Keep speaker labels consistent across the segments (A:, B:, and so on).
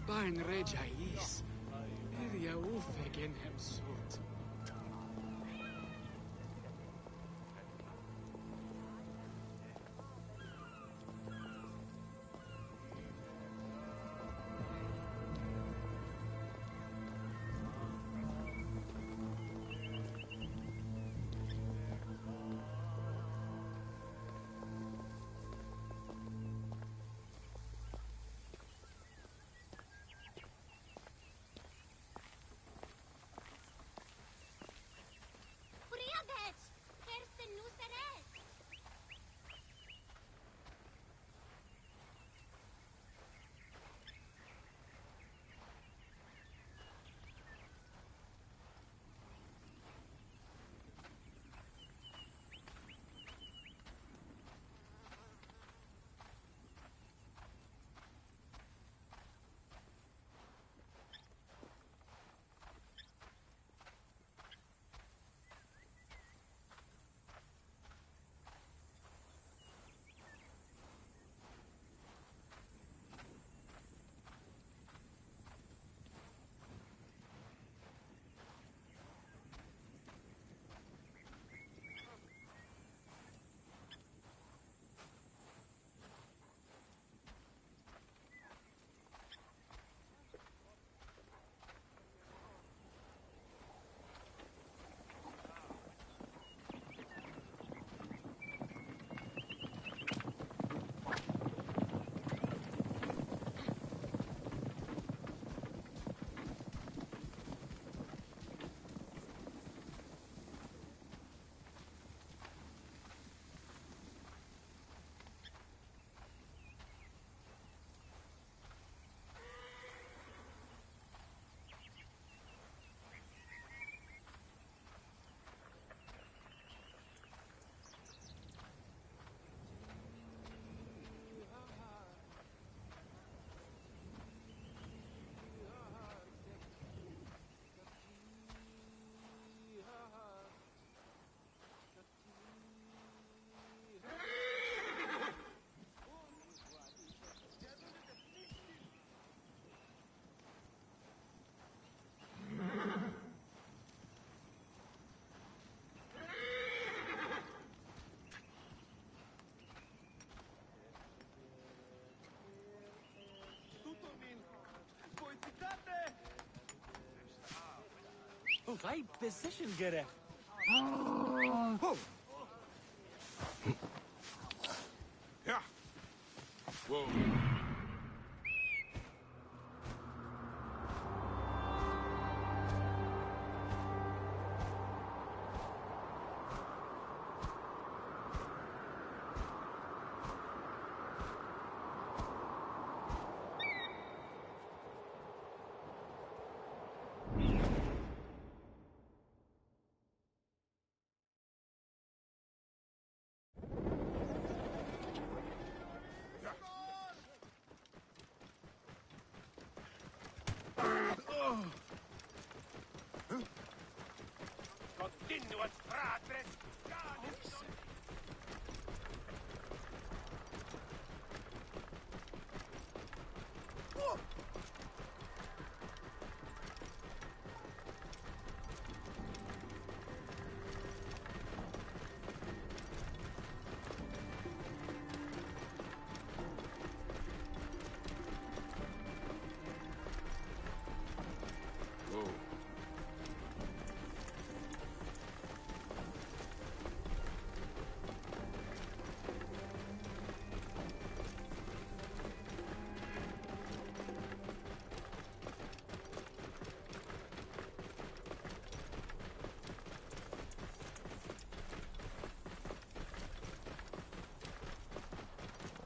A: Bain regais, iria ufegen hem sut.
B: Right position, Gareth.
C: Yeah. Whoa.
D: Continuat fratres!
C: Whoa.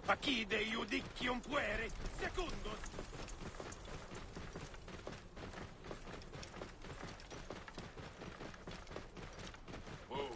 C: Achide iudicium puere, secundus. Whoa.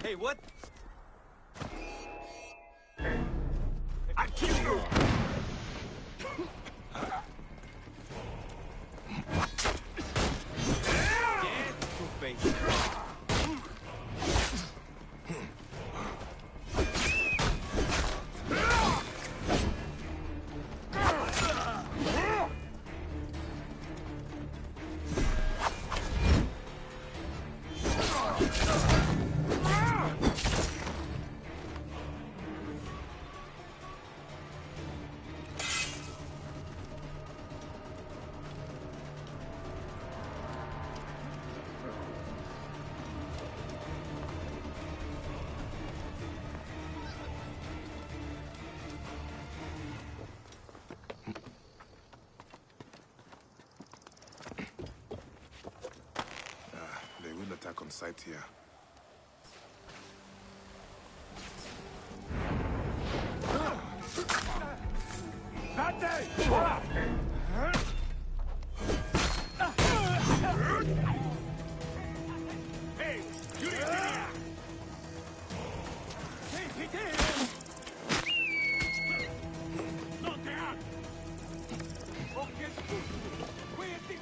B: Hey, what?
C: I kill you!
B: Dead, Two-Face.
C: They will attack on sight here. Hey, you here! No te hagas! O che scusi! Qui è di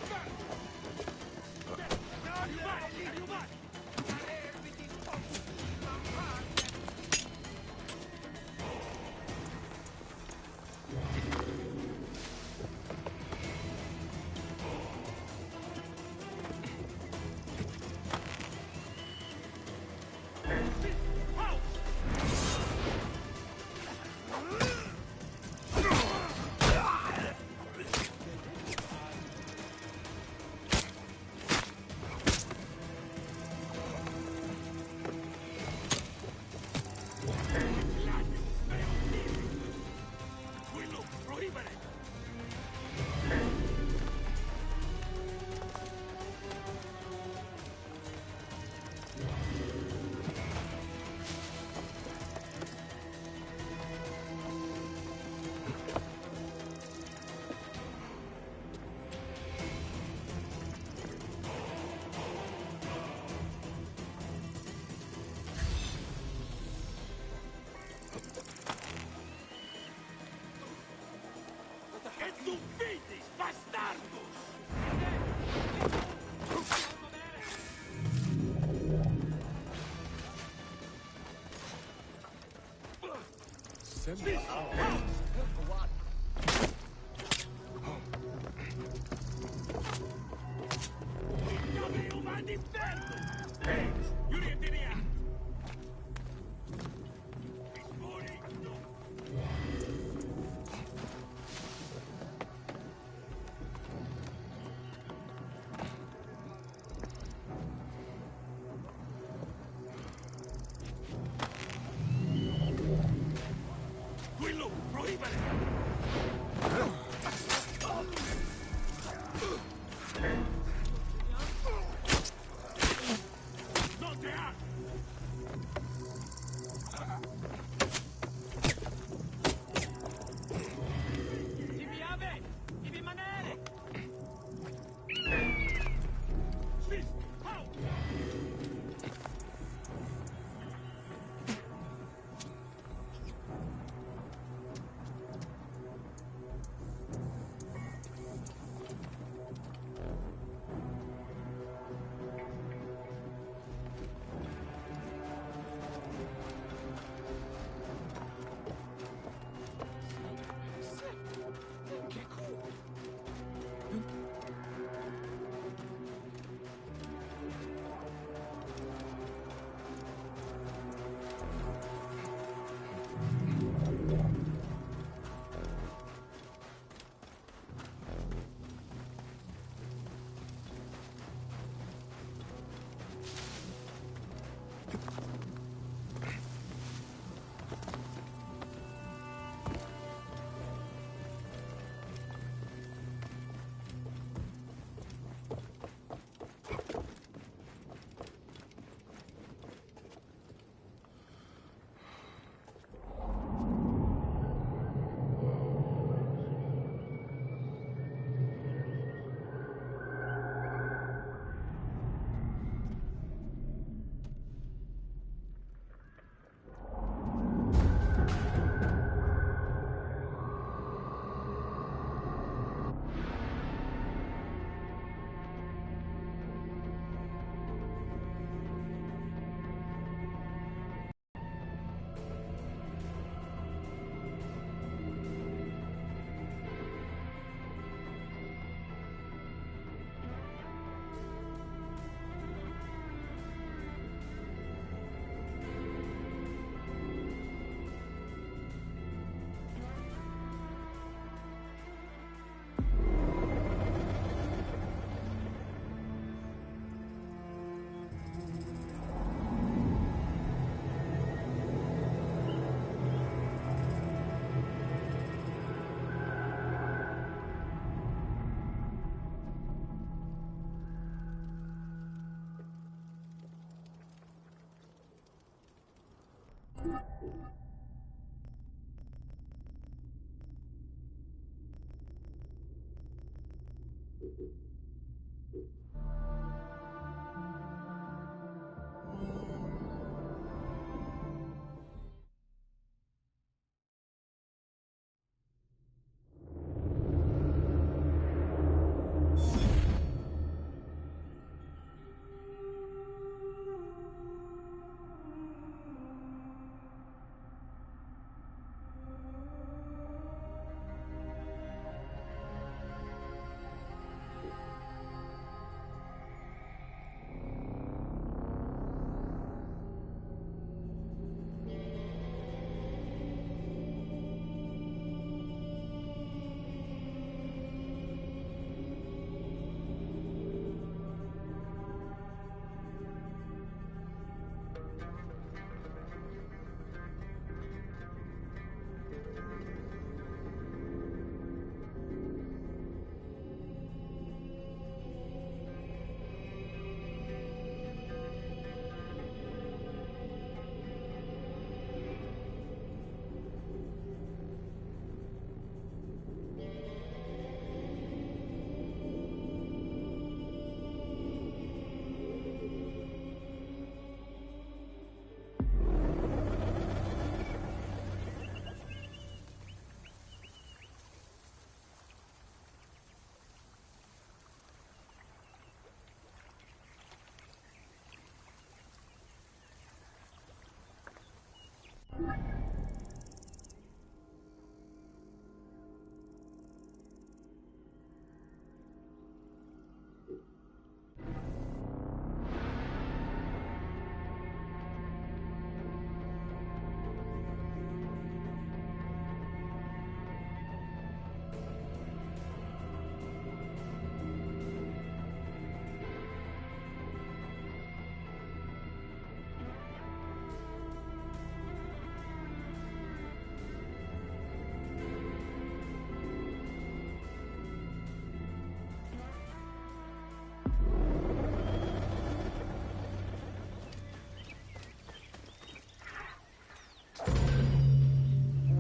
C: tu finis, bastardos!
A: Semi.
C: Va d'inferno! Yuri and Dinia! Quello, proibere! Non te ha! Devi avere! Devi rimanere! Sì! Out! Che culo!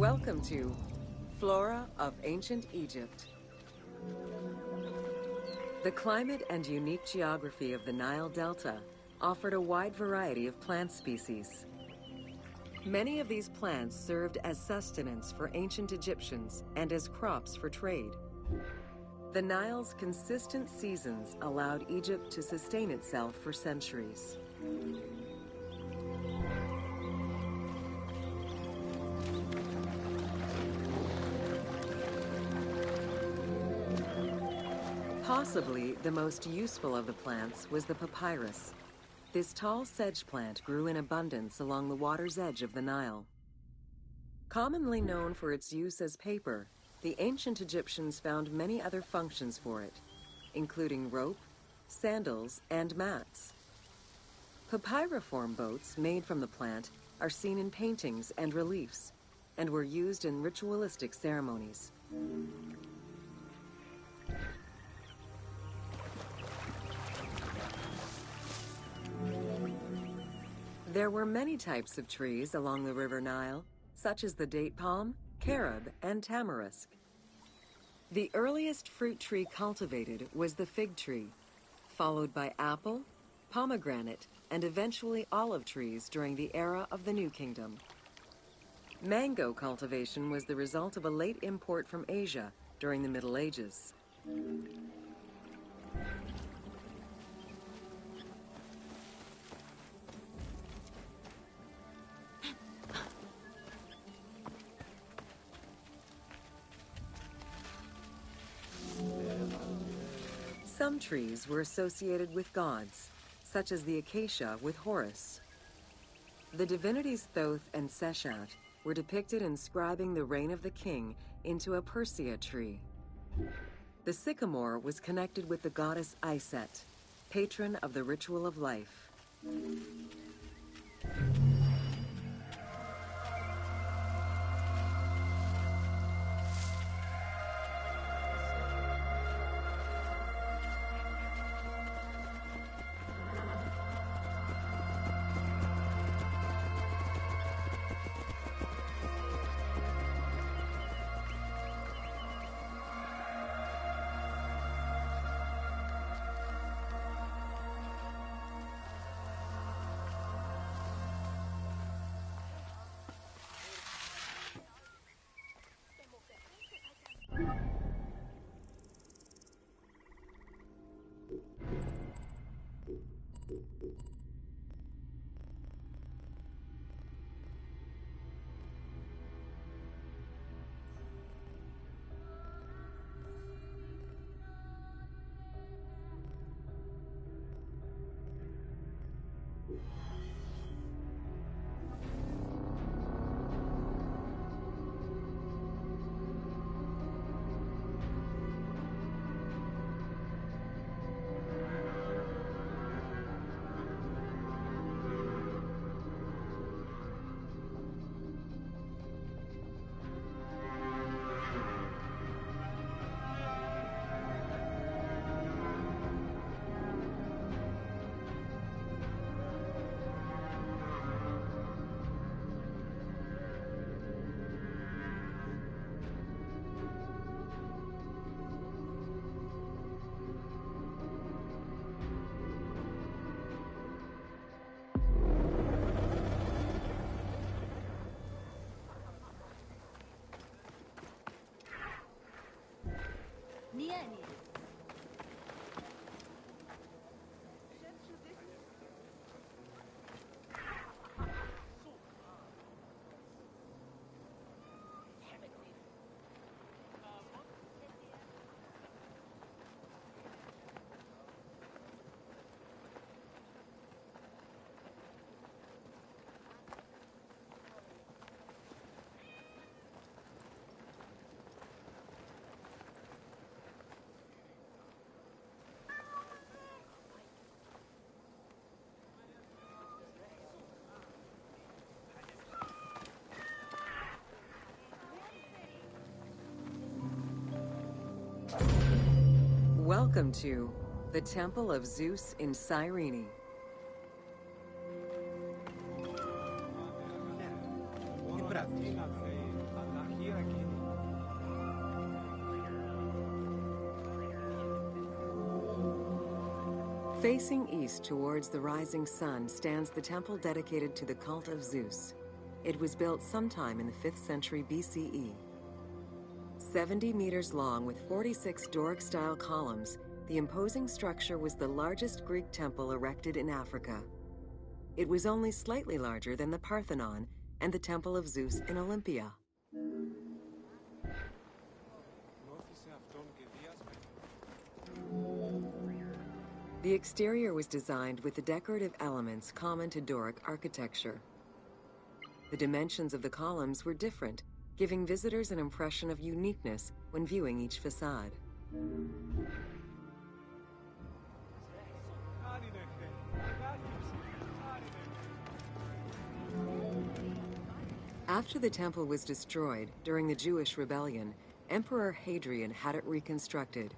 D: Welcome to Flora of Ancient Egypt. The climate and unique geography of the Nile Delta offered a wide variety of plant species. Many of these plants served as sustenance for ancient Egyptians and as crops for trade. The Nile's consistent seasons allowed Egypt to sustain itself for centuries. Possibly the most useful of the plants was the papyrus. This tall sedge plant grew in abundance along the water's edge of the Nile. Commonly known for its use as paper, the ancient Egyptians found many other functions for it, including rope, sandals, and mats. Papyriform boats made from the plant are seen in paintings and reliefs, and were used in ritualistic ceremonies. There were many types of trees along the River Nile, such as the date palm, carob, and tamarisk. The earliest fruit tree cultivated was the fig tree, followed by apple, pomegranate, and eventually olive trees during the era of the New Kingdom. Mango cultivation was the result of a late import from Asia during the Middle Ages. Some trees were associated with gods, such as the acacia with Horus. The divinities Thoth and Seshat were depicted inscribing the reign of the king into a Persea tree. The sycamore was connected with the goddess Iset, patron of the ritual of life. Welcome to the Temple of Zeus in Cyrene.
B: Que prazer.
D: Facing east towards the rising sun stands the temple dedicated to the cult of Zeus. It was built sometime in the 5th century BCE. 70 meters long with 46 Doric-style columns, the imposing structure was the largest Greek temple erected in Africa. It was only slightly larger than the Parthenon and the Temple of Zeus in Olympia. The exterior was designed with the decorative elements common to Doric architecture. The dimensions of the columns were different, giving visitors an impression of uniqueness when viewing each facade. After the temple was destroyed during the Jewish rebellion, Emperor Hadrian had it reconstructed.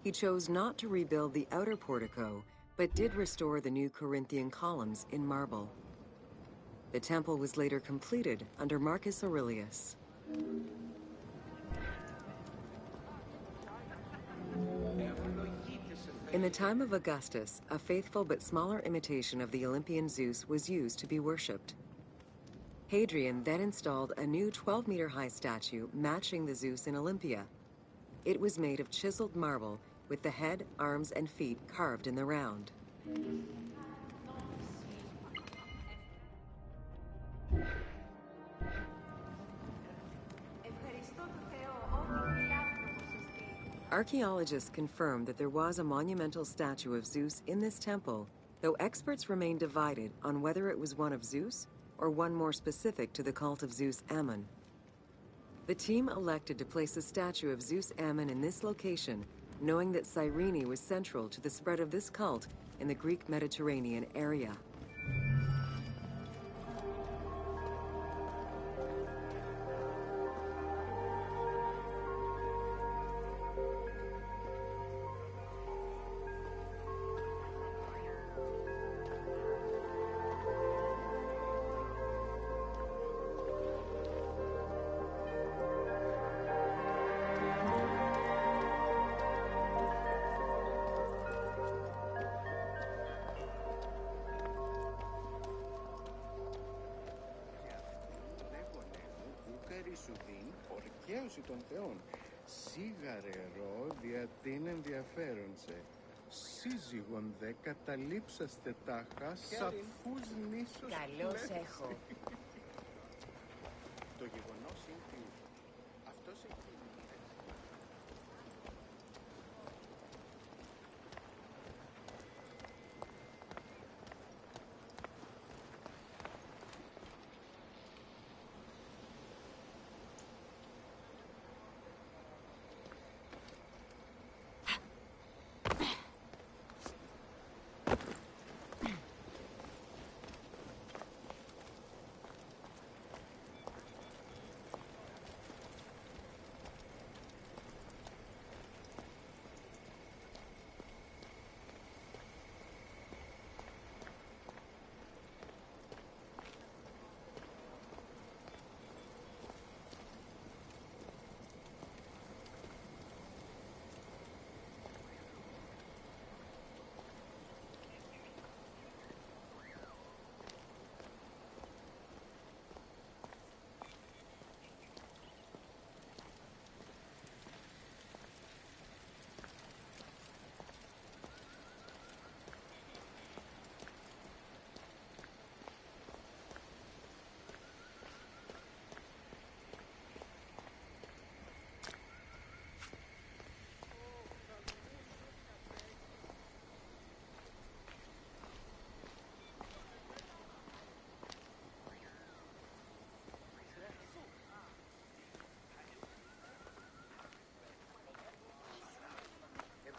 D: He chose not to rebuild the outer portico, but did restore the new Corinthian columns in marble. The temple was later completed under Marcus Aurelius. In the time of Augustus, a faithful but smaller imitation of the Olympian Zeus was used to be worshipped. Hadrian then installed a new 12-meter-high statue matching the Zeus in Olympia. It was made of chiseled marble with the head, arms, and feet carved in the round. Archaeologists confirm that there was a monumental statue of Zeus in this temple, though experts remain divided on whether it was one of Zeus or one more specific to the cult of Zeus Ammon. The team elected to place a statue of Zeus Ammon in this location, knowing that Cyrene was central to the spread of this cult in the Greek Mediterranean area.
E: των θεών. Σίγαρε δια την ενδιαφέρον σε. Σύζυγον δε καταλήψαστε τάχα σαφούς νήσους.
F: Καλώς έχω.
E: Το γεγονός είναι ότι αυτός εκεί.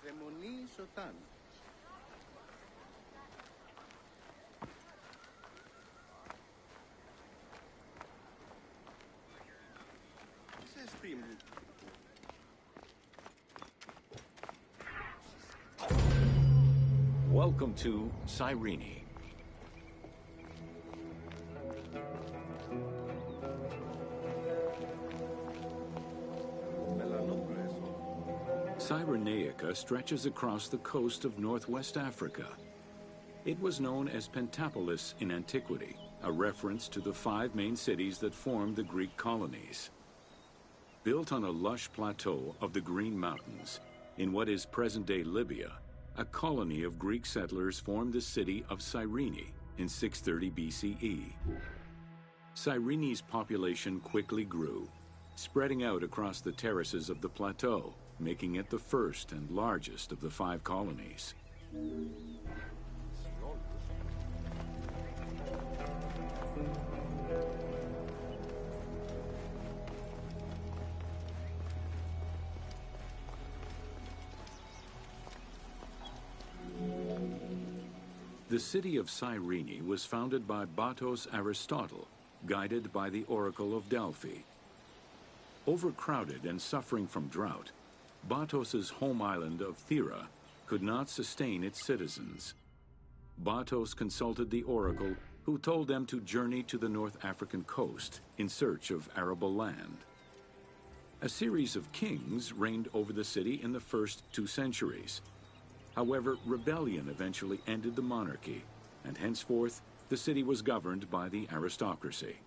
E: Ευδαιμονή Σωτάν.
G: Welcome to Cyrene. Cyrenaica stretches across the coast of northwest Africa, It was known as Pentapolis in antiquity, a reference to the 5 main cities that formed the Greek colonies. Built on a lush plateau of the Green Mountains, in what is present-day Libya, a colony of Greek settlers formed the city of Cyrene in 630 BCE. Cyrene's population quickly grew, spreading out across the terraces of the plateau, making it the first and largest of the 5 colonies. The city of Cyrene was founded by Batos Aristotle, guided by the Oracle of Delphi. Overcrowded and suffering from drought, Batos's home island of Thera could not sustain its citizens. Batos consulted the Oracle, who told them to journey to the North African coast in search of arable land. A series of kings reigned over the city in the first 2 centuries. However, rebellion eventually ended the monarchy, and henceforth the city was governed by the aristocracy.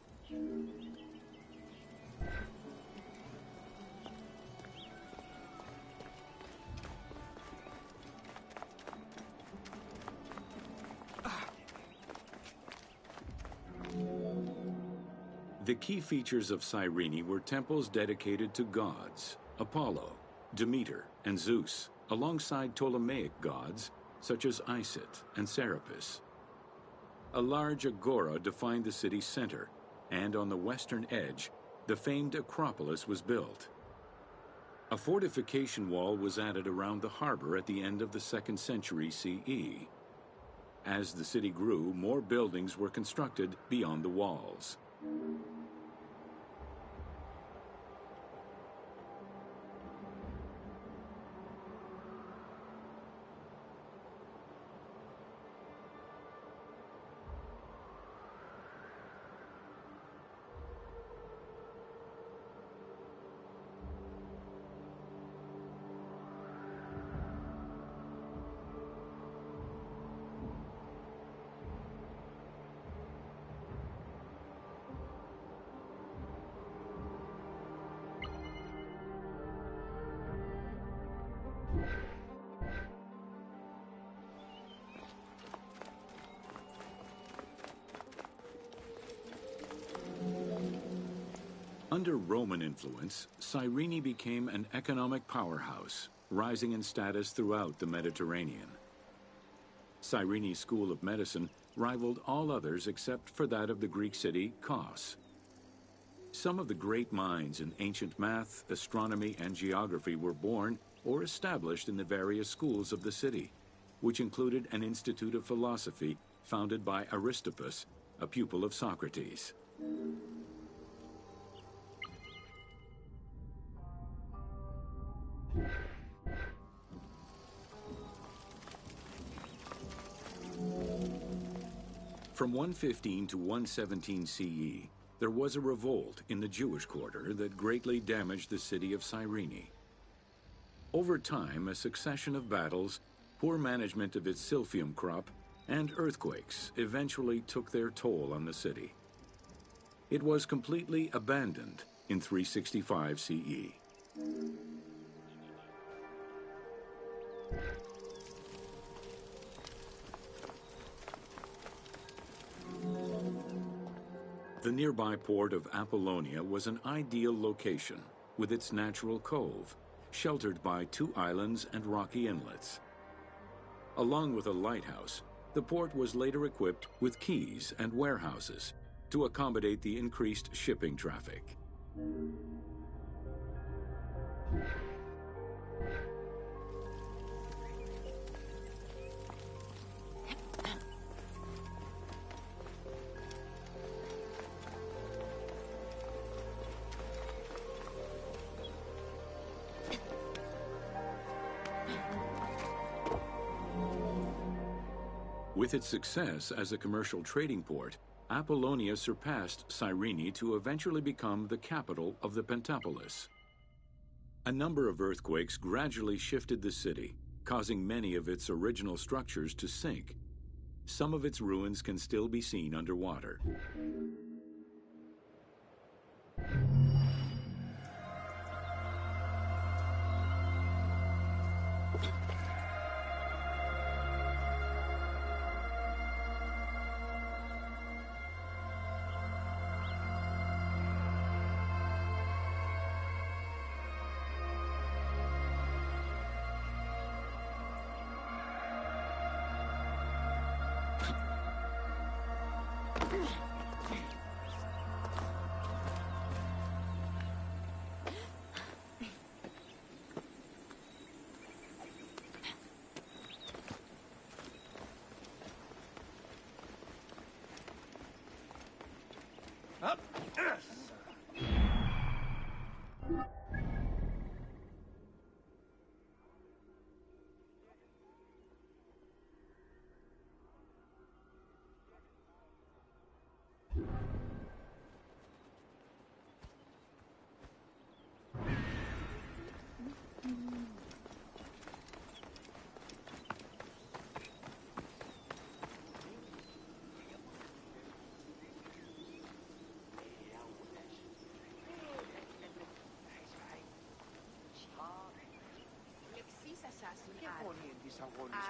G: The key features of Cyrene were temples dedicated to gods, Apollo, Demeter, and Zeus, alongside Ptolemaic gods such as Isis and Serapis. A large agora defined the city's center, and on the western edge, the famed Acropolis was built. A fortification wall was added around the harbor at the end of the 2nd century CE. As the city grew, more buildings were constructed beyond the walls. Under Roman influence, Cyrene became an economic powerhouse, rising in status throughout the Mediterranean. Cyrene's School of Medicine rivaled all others except for that of the Greek city Kos. Some of the great minds in ancient math, astronomy, and geography were born or established in the various schools of the city, which included an institute of philosophy founded by Aristippus, a pupil of Socrates. From 115 to 117 CE, there was a revolt in the Jewish quarter that greatly damaged the city of Cyrene. Over time, a succession of battles, poor management of its silphium crop, and earthquakes eventually took their toll on the city. It was completely abandoned in 365 CE. The nearby port of Apollonia was an ideal location, with its natural cove, sheltered by 2 islands and rocky inlets. Along with a lighthouse, the port was later equipped with quays and warehouses to accommodate the increased shipping traffic. With its success as a commercial trading port, Apollonia surpassed Cyrene to eventually become the capital of the Pentapolis. A number of earthquakes gradually shifted the city, causing many of its original structures to sink. Some of its ruins can still be seen underwater.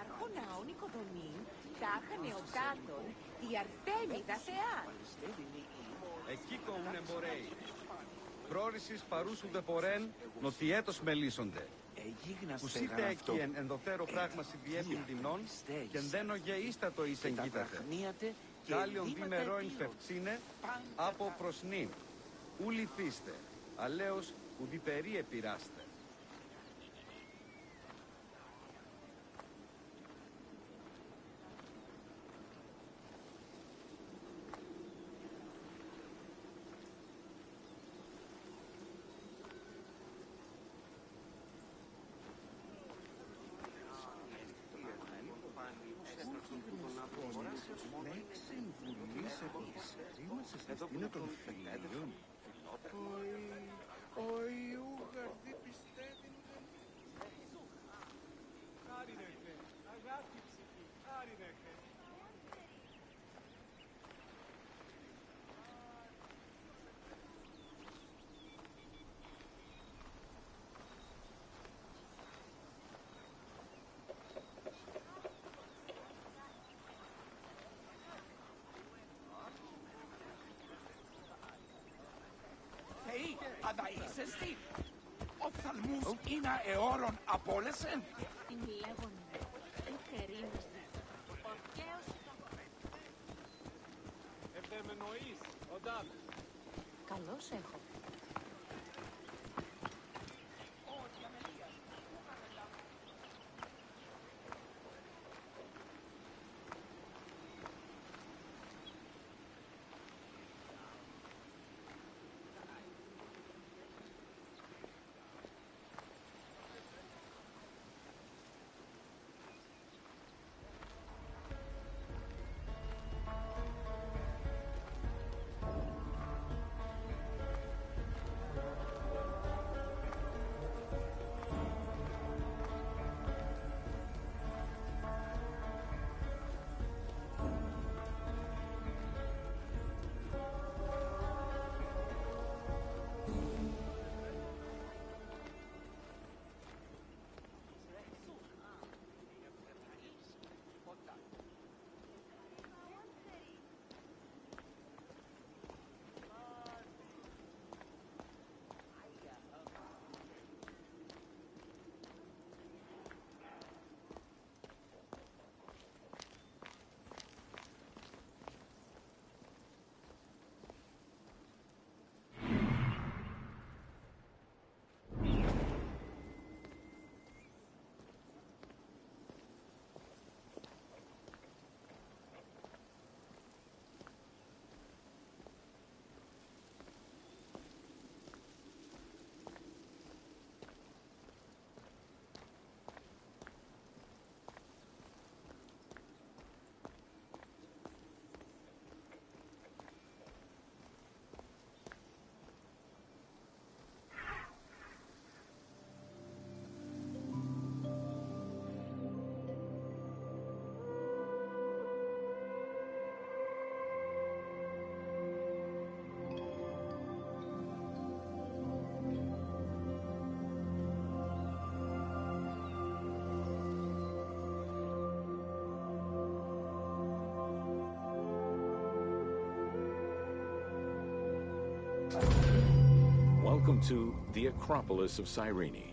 F: Άρχοναον οικοδομήν, τάχα νεοτάτων, η Αρθέμιδα θεά.
B: Εκεί κοούν εμπορέοι. Πρόρησης παρούσου δε πορέν, νοτιέτος μελίσσονται. Ουσίτε εκεί ενδοτέρω πράγμα διέπιν δειμνών, και ενδένο γεΐστατο εις εγκύτατε. Κάλιον δι μερόιν φευξίνε, από προς νυν. Ου λυθίστε, αλέως ουδιπερί επειράστε.
E: Είναι των φιλίων. Ο Ιούγαρδι πιστεύει.
C: Χάρινεχε, αγάπη ψυχή, χάρινεχε.
H: Αδαΐσεστη, οφθαλμούς είναι αιώρων απόλεσεν.
F: Την λέγονε, ευκαιρίνεσαι. Ορκαίος
C: Ευθεμενοείς, οντάλ.
F: καλώς έχω.
G: Welcome to the Acropolis of Cyrene.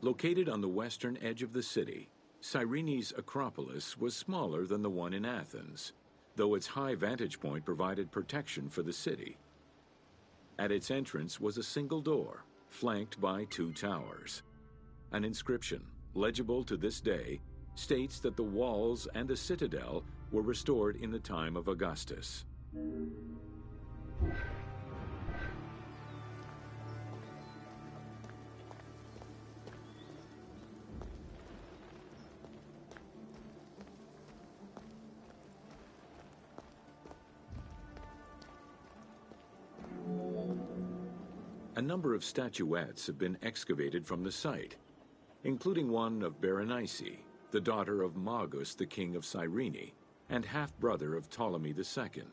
G: Located on the western edge of the city, Cyrene's Acropolis was smaller than the one in Athens, though its high vantage point provided protection for the city. At its entrance was a single door, flanked by 2 towers. An inscription, legible to this day, states that the walls and the citadel were restored in the time of Augustus. A number of statuettes have been excavated from the site, including one of Berenice, the daughter of Magus, the king of Cyrene, and half-brother of Ptolemy II.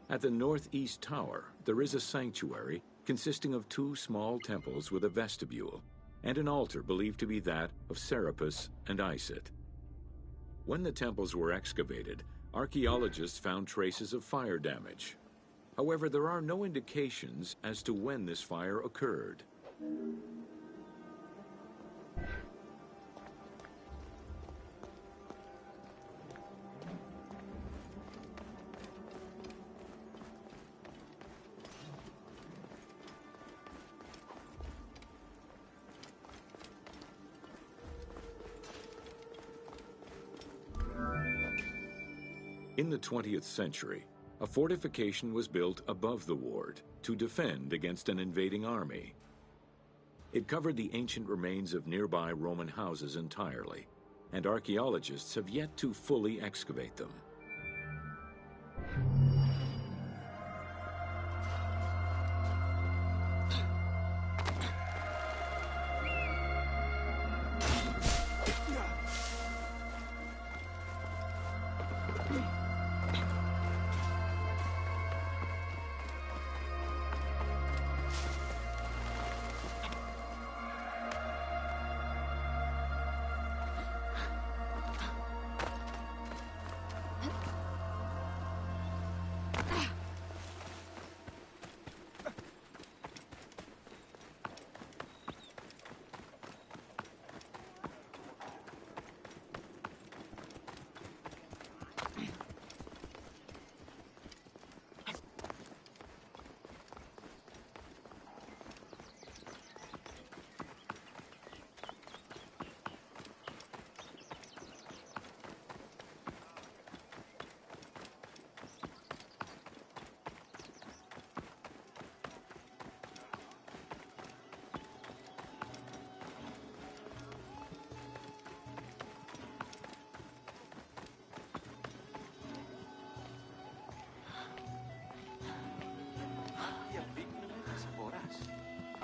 G: At the northeast tower, there is a sanctuary consisting of 2 small temples with a vestibule, and an altar believed to be that of Serapis and Isis. When the temples were excavated, archaeologists found traces of fire damage. However, there are no indications as to when this fire occurred. In the 20th century, a fortification was built above the ward to defend against an invading army. It covered the ancient remains of nearby Roman houses entirely, and archaeologists have yet to fully excavate them.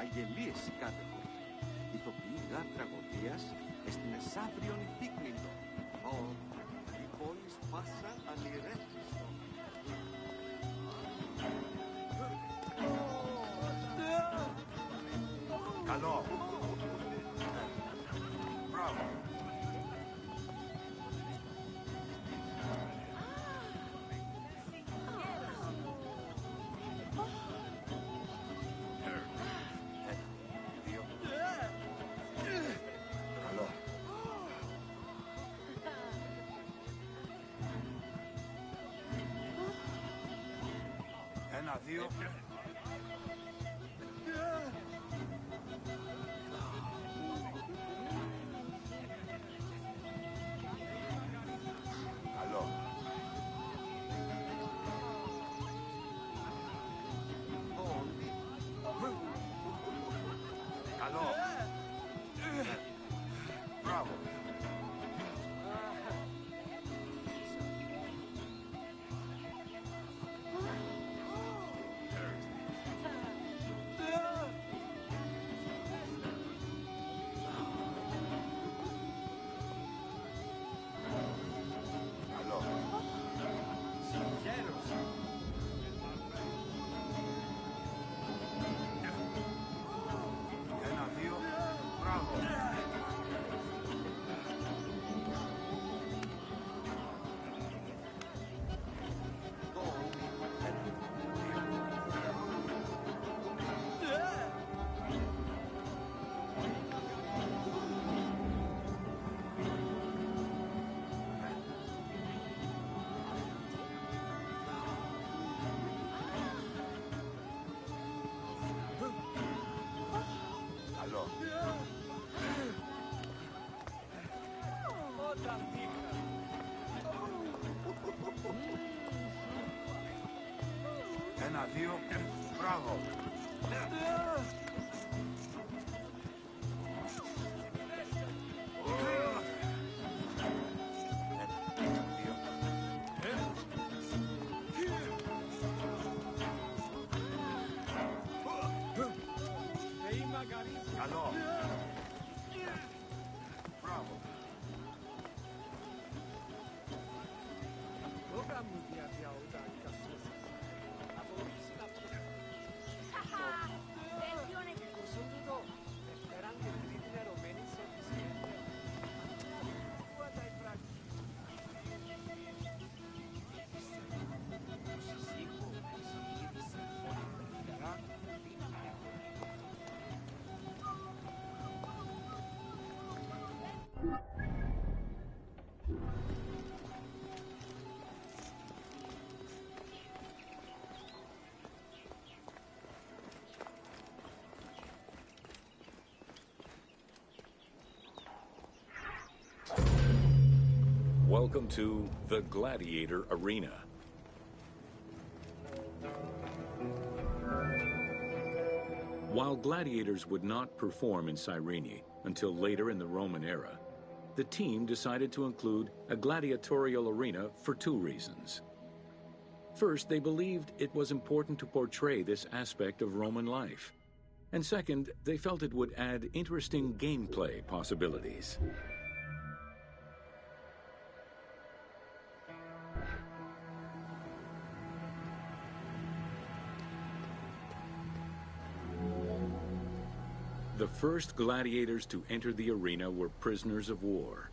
E: Αγγελίες κάτω. Ηθοποιοί γάρ τραγωδίας εστιν εσάβριον ηθίκνητο. Οι πόλεις πάσα αλληρέθιστο.
H: Καλό. Μπράβο. Ένα, δύο. Καλό. Καλό. Μπράβο. Ένα, δύο. Μπράβο. Καλό. Μπράβο.
G: Welcome to the Gladiator Arena. While gladiators would not perform in Cyrene until later in the Roman era, the team decided to include a gladiatorial arena for two reasons. First, they believed it was important to portray this aspect of Roman life. And second, they felt it would add interesting gameplay possibilities. The first gladiators to enter the arena were prisoners of war.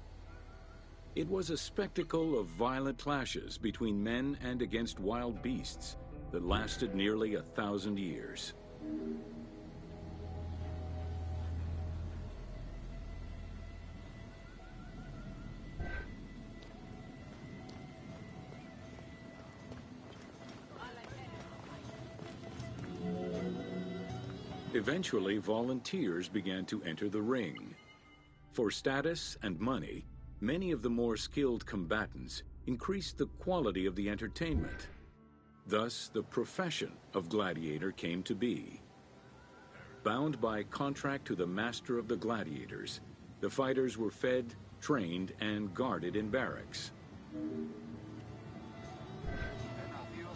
G: It was a spectacle of violent clashes between men and against wild beasts that lasted nearly 1,000 years. Eventually, volunteers began to enter the ring. For status and money, many of the more skilled combatants increased the quality of the entertainment. Thus, the profession of gladiator came to be. Bound by contract to the master of the gladiators, the fighters were fed, trained, and guarded in barracks.
H: Ένα, δύο.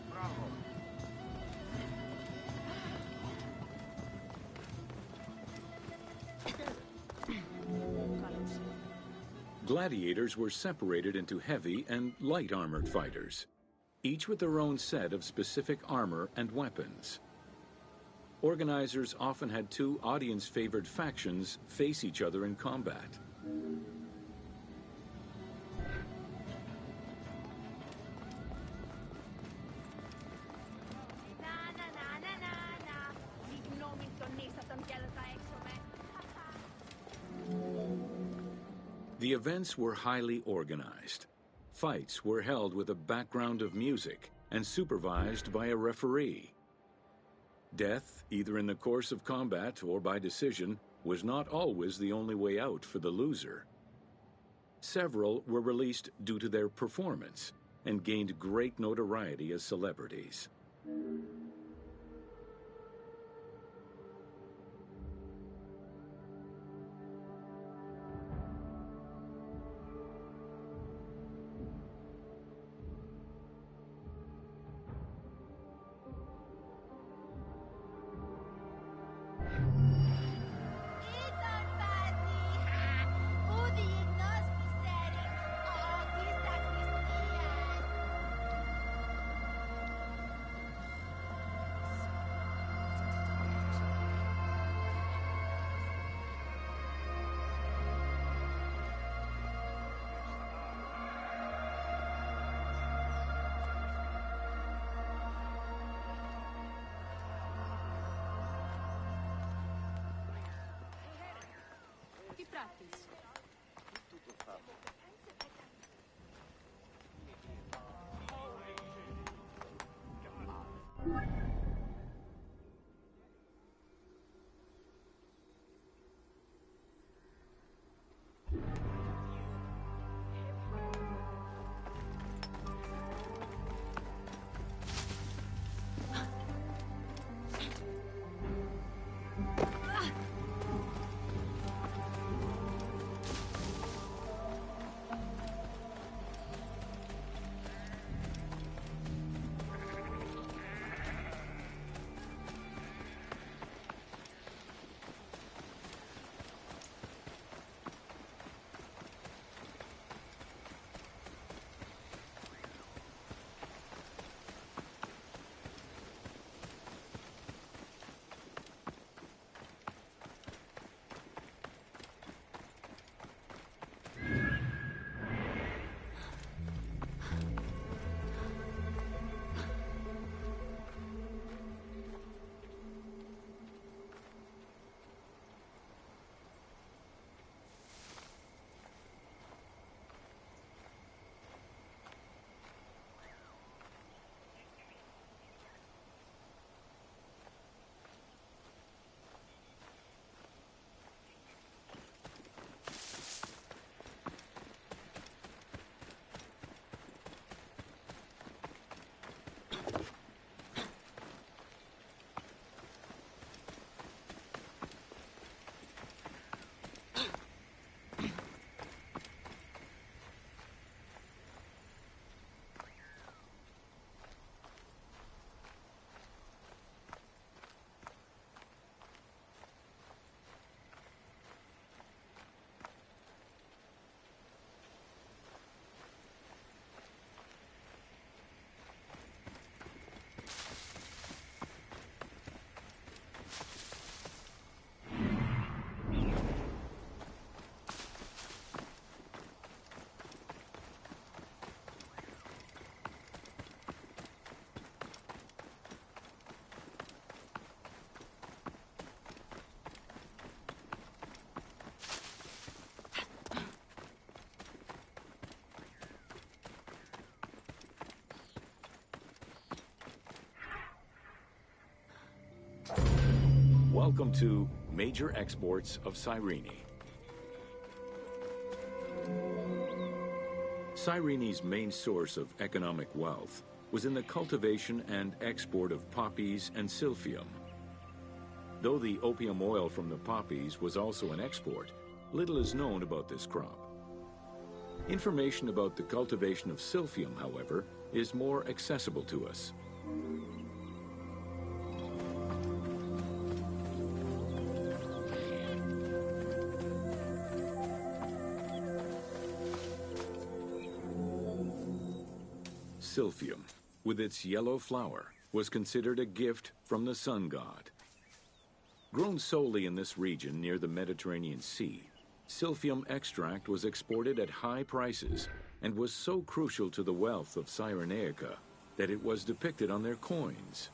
H: Μπράβο.
G: Gladiators were separated into heavy and light armored fighters, each with their own set of specific armor and weapons. Organizers often had two audience-favored factions face each other in combat. The events were highly organized. Fights were held with a background of music and supervised by a referee. Death, either in the course of combat or by decision, was not always the only way out for the loser. Several were released due to their performance and gained great notoriety as celebrities.
F: Τι πράττεις?
G: Welcome to Major Exports of Cyrene. Cyrene's main source of economic wealth was in the cultivation and export of poppies and silphium. Though the opium oil from the poppies was also an export, little is known about this crop. Information about the cultivation of silphium, however, is more accessible to us. Silphium, with its yellow flower, was considered a gift from the sun god. Grown solely in this region near the Mediterranean Sea, silphium extract was exported at high prices and was so crucial to the wealth of Cyrenaica that it was depicted on their coins.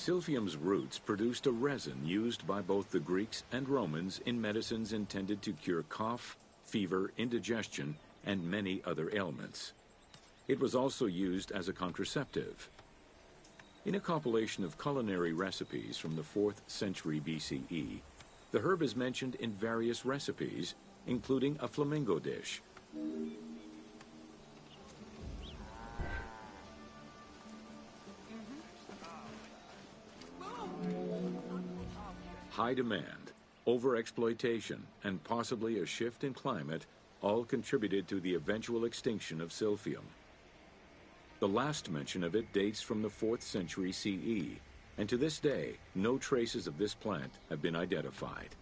G: Silphium's roots produced a resin used by both the Greeks and Romans in medicines intended to cure cough, fever, indigestion, and many other ailments. It was also used as a contraceptive. In a compilation of culinary recipes from the 4th century BCE, the herb is mentioned in various recipes, including a flamingo dish. High demand, overexploitation, and possibly a shift in climate all contributed to the eventual extinction of silphium. The last mention of it dates from the 4th century CE, and to this day, no traces of this plant have been identified.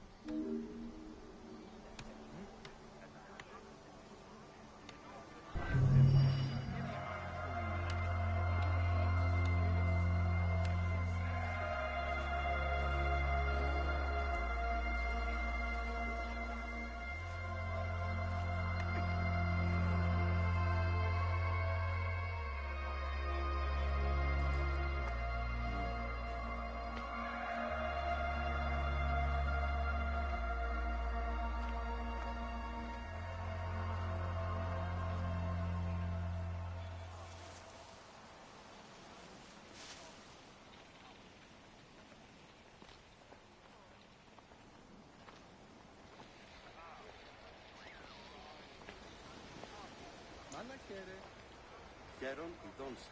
E: Χαίρον ειδώνσε.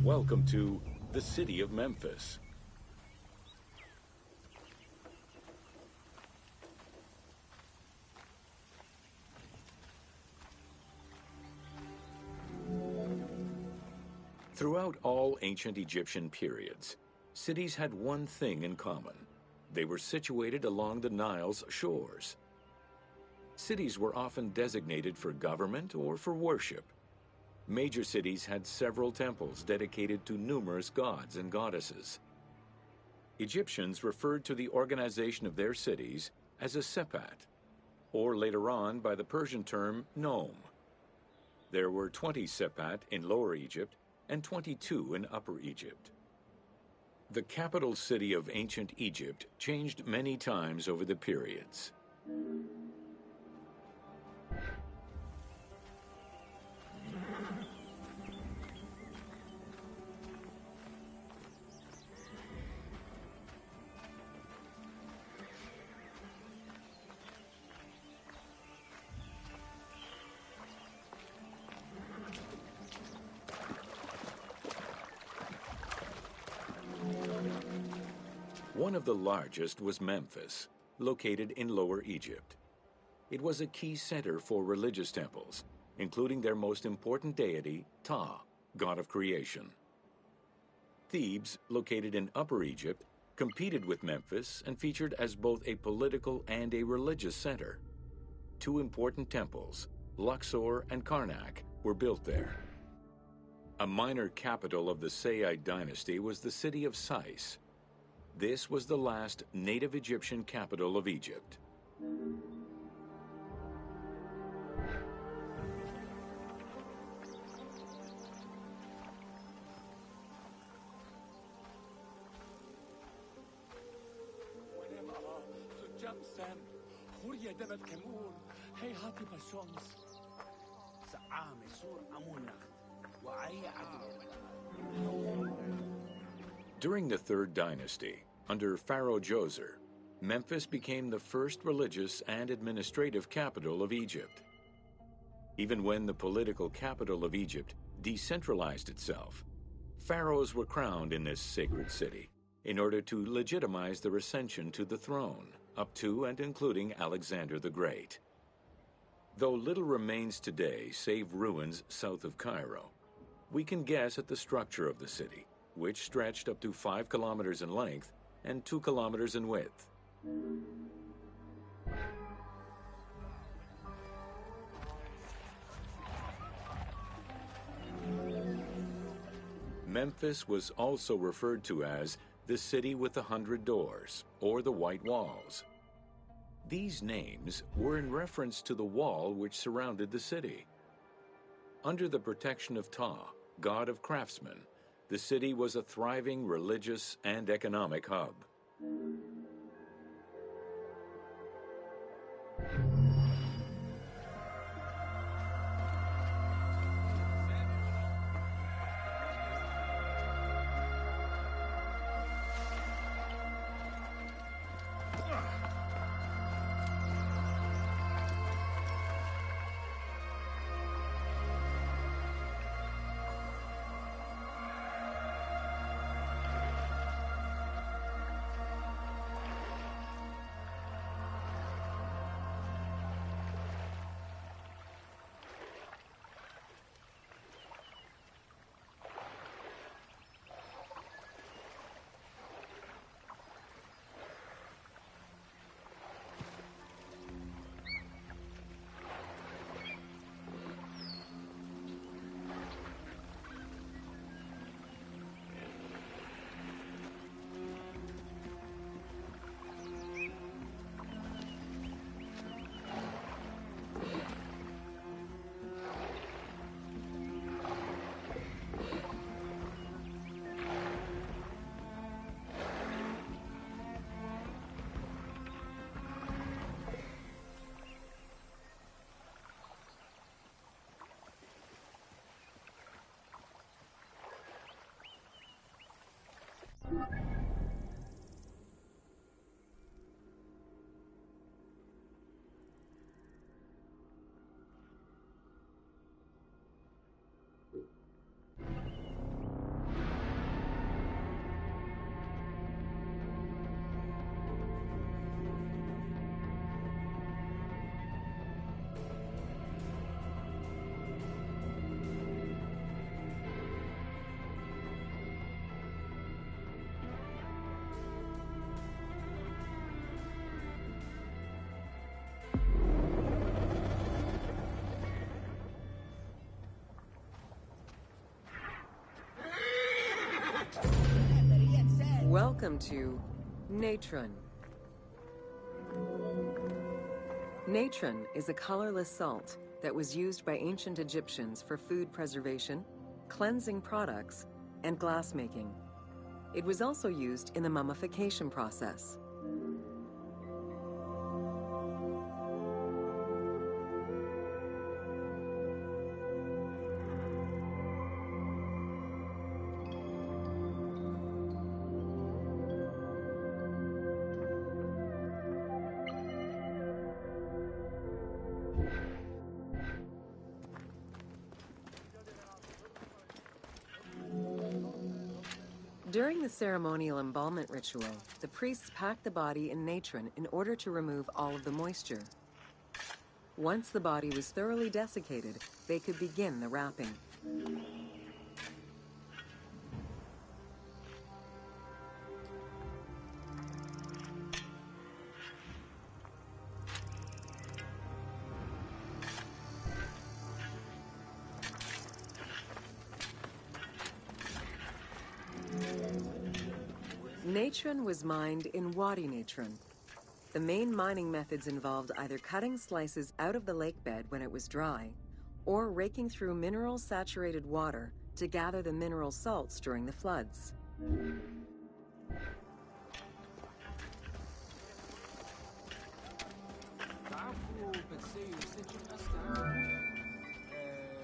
G: Welcome to the city of Memphis. Throughout all ancient Egyptian periods, cities had one thing in common. They were situated along the Nile's shores. Cities were often designated for government or for worship. Major cities had several temples dedicated to numerous gods and goddesses. Egyptians referred to the organization of their cities as a sepat, or later on by the Persian term nome. There were 20 sepat in Lower Egypt and 22 in Upper Egypt. The capital city of ancient Egypt changed many times over the periods. One of the largest was Memphis, located in Lower Egypt. It was a key center for religious temples, including their most important deity, Ptah, god of creation. Thebes, located in Upper Egypt, competed with Memphis and featured as both a political and a religious center. Two important temples, Luxor and Karnak, were built there. A minor capital of the Sayyid dynasty was the city of Sais. This was the last native Egyptian capital of Egypt. During the Third Dynasty, under Pharaoh Djoser, Memphis became the first religious and administrative capital of Egypt. Even when the political capital of Egypt decentralized itself, pharaohs were crowned in this sacred city in order to legitimize their ascension to the throne, up to and including Alexander the Great. Though little remains today save ruins south of Cairo, we can guess at the structure of the city, which stretched up to 5 kilometers in length and 2 kilometers in width. Memphis was also referred to as the City with the 100 Doors, or the White Walls. These names were in reference to the wall which surrounded the city. Under the protection of Ptah, god of craftsmen, the city was a thriving religious and economic hub.
D: Welcome to natron. Natron is a colorless salt that was used by ancient Egyptians for food preservation, cleansing products, and glassmaking. It was also used in the mummification process. During the ceremonial embalmment ritual, the priests packed the body in natron in order to remove all of the moisture. Once the body was thoroughly desiccated, they could begin the wrapping. Natron was mined in Wadi Natron. The main mining methods involved either cutting slices out of the lake bed when it was dry, or raking through mineral-saturated water to gather the mineral salts during the floods.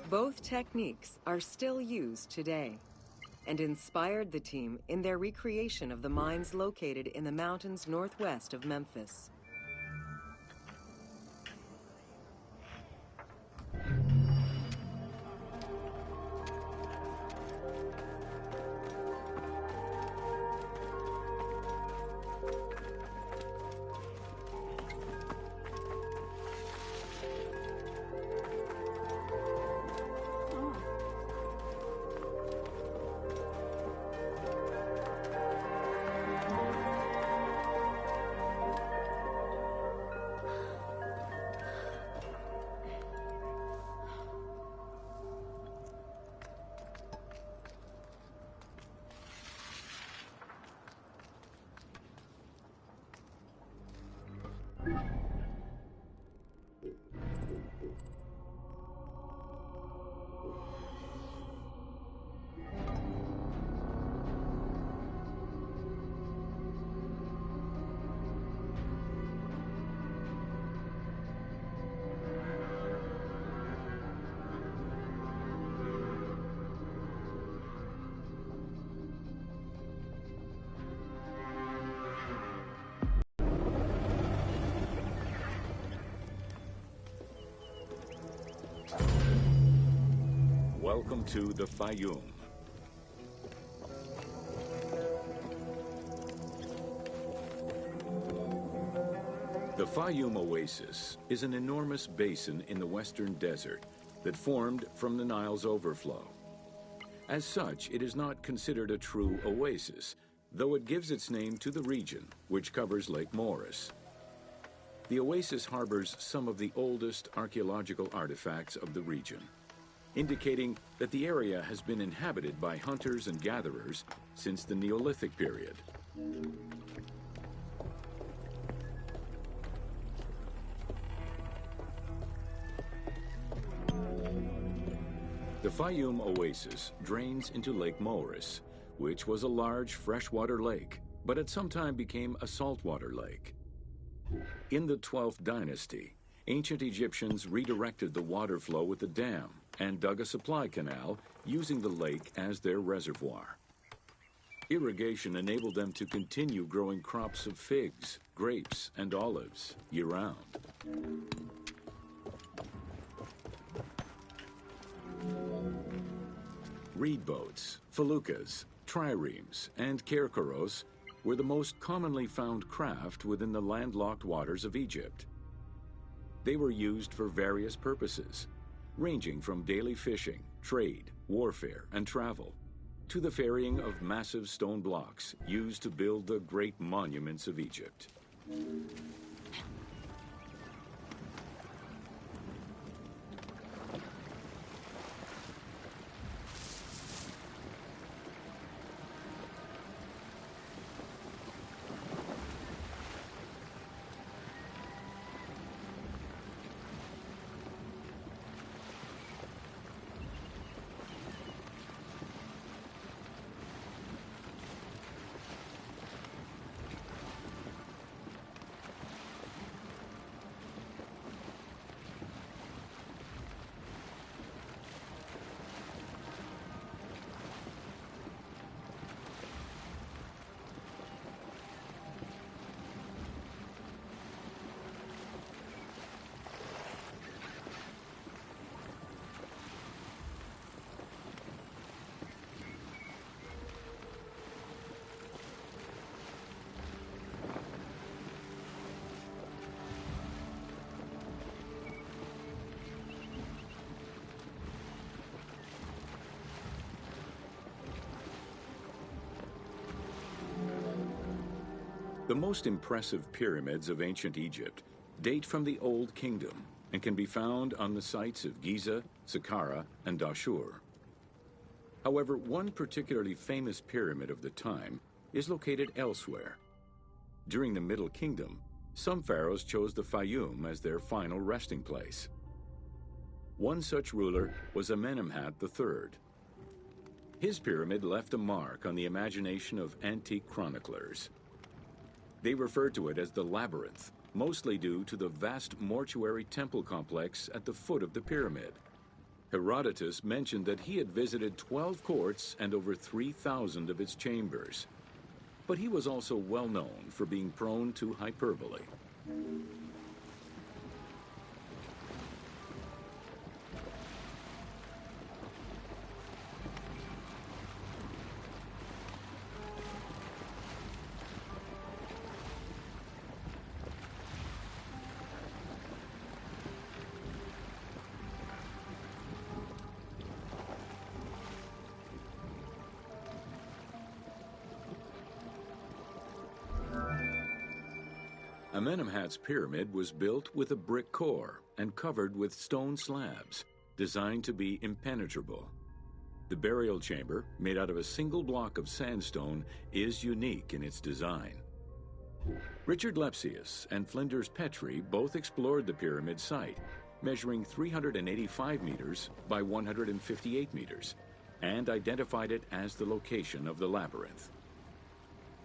D: Both techniques are still used today, and inspired the team in their recreation of the mines located in the mountains northwest of Memphis.
G: Welcome to the Fayoum. The Fayoum Oasis is an enormous basin in the western desert that formed from the Nile's overflow. As such, it is not considered a true oasis, though it gives its name to the region, which covers Lake Morris. The oasis harbors some of the oldest archaeological artifacts of the region, indicating that the area has been inhabited by hunters and gatherers since the Neolithic period. The Fayoum Oasis drains into Lake Moeris, which was a large freshwater lake, but at some time became a saltwater lake. In the 12th dynasty, ancient Egyptians redirected the water flow with a dam and dug a supply canal using the lake as their reservoir. Irrigation enabled them to continue growing crops of figs, grapes, and olives year-round. Reed boats, feluccas, triremes, and kerkeros were the most commonly found craft within the landlocked waters of Egypt. They were used for various purposes, ranging from daily fishing, trade, warfare, and travel, to the ferrying of massive stone blocks used to build the great monuments of Egypt. The most impressive pyramids of ancient Egypt date from the Old Kingdom and can be found on the sites of Giza, Saqqara, and Dashur. However, one particularly famous pyramid of the time is located elsewhere. During the Middle Kingdom, some pharaohs chose the Fayum as their final resting place. One such ruler was Amenemhat III. His pyramid left a mark on the imagination of antique chroniclers. They refer to it as the Labyrinth, mostly due to the vast mortuary temple complex at the foot of the pyramid. Herodotus mentioned that he had visited 12 courts and over 3,000 of its chambers. But he was also well known for being prone to hyperbole. Amenemhat's pyramid was built with a brick core and covered with stone slabs, designed to be impenetrable. The burial chamber, made out of a single block of sandstone, is unique in its design. Richard Lepsius and Flinders Petrie both explored the pyramid site, measuring 385 meters by 158 meters, and identified it as the location of the labyrinth.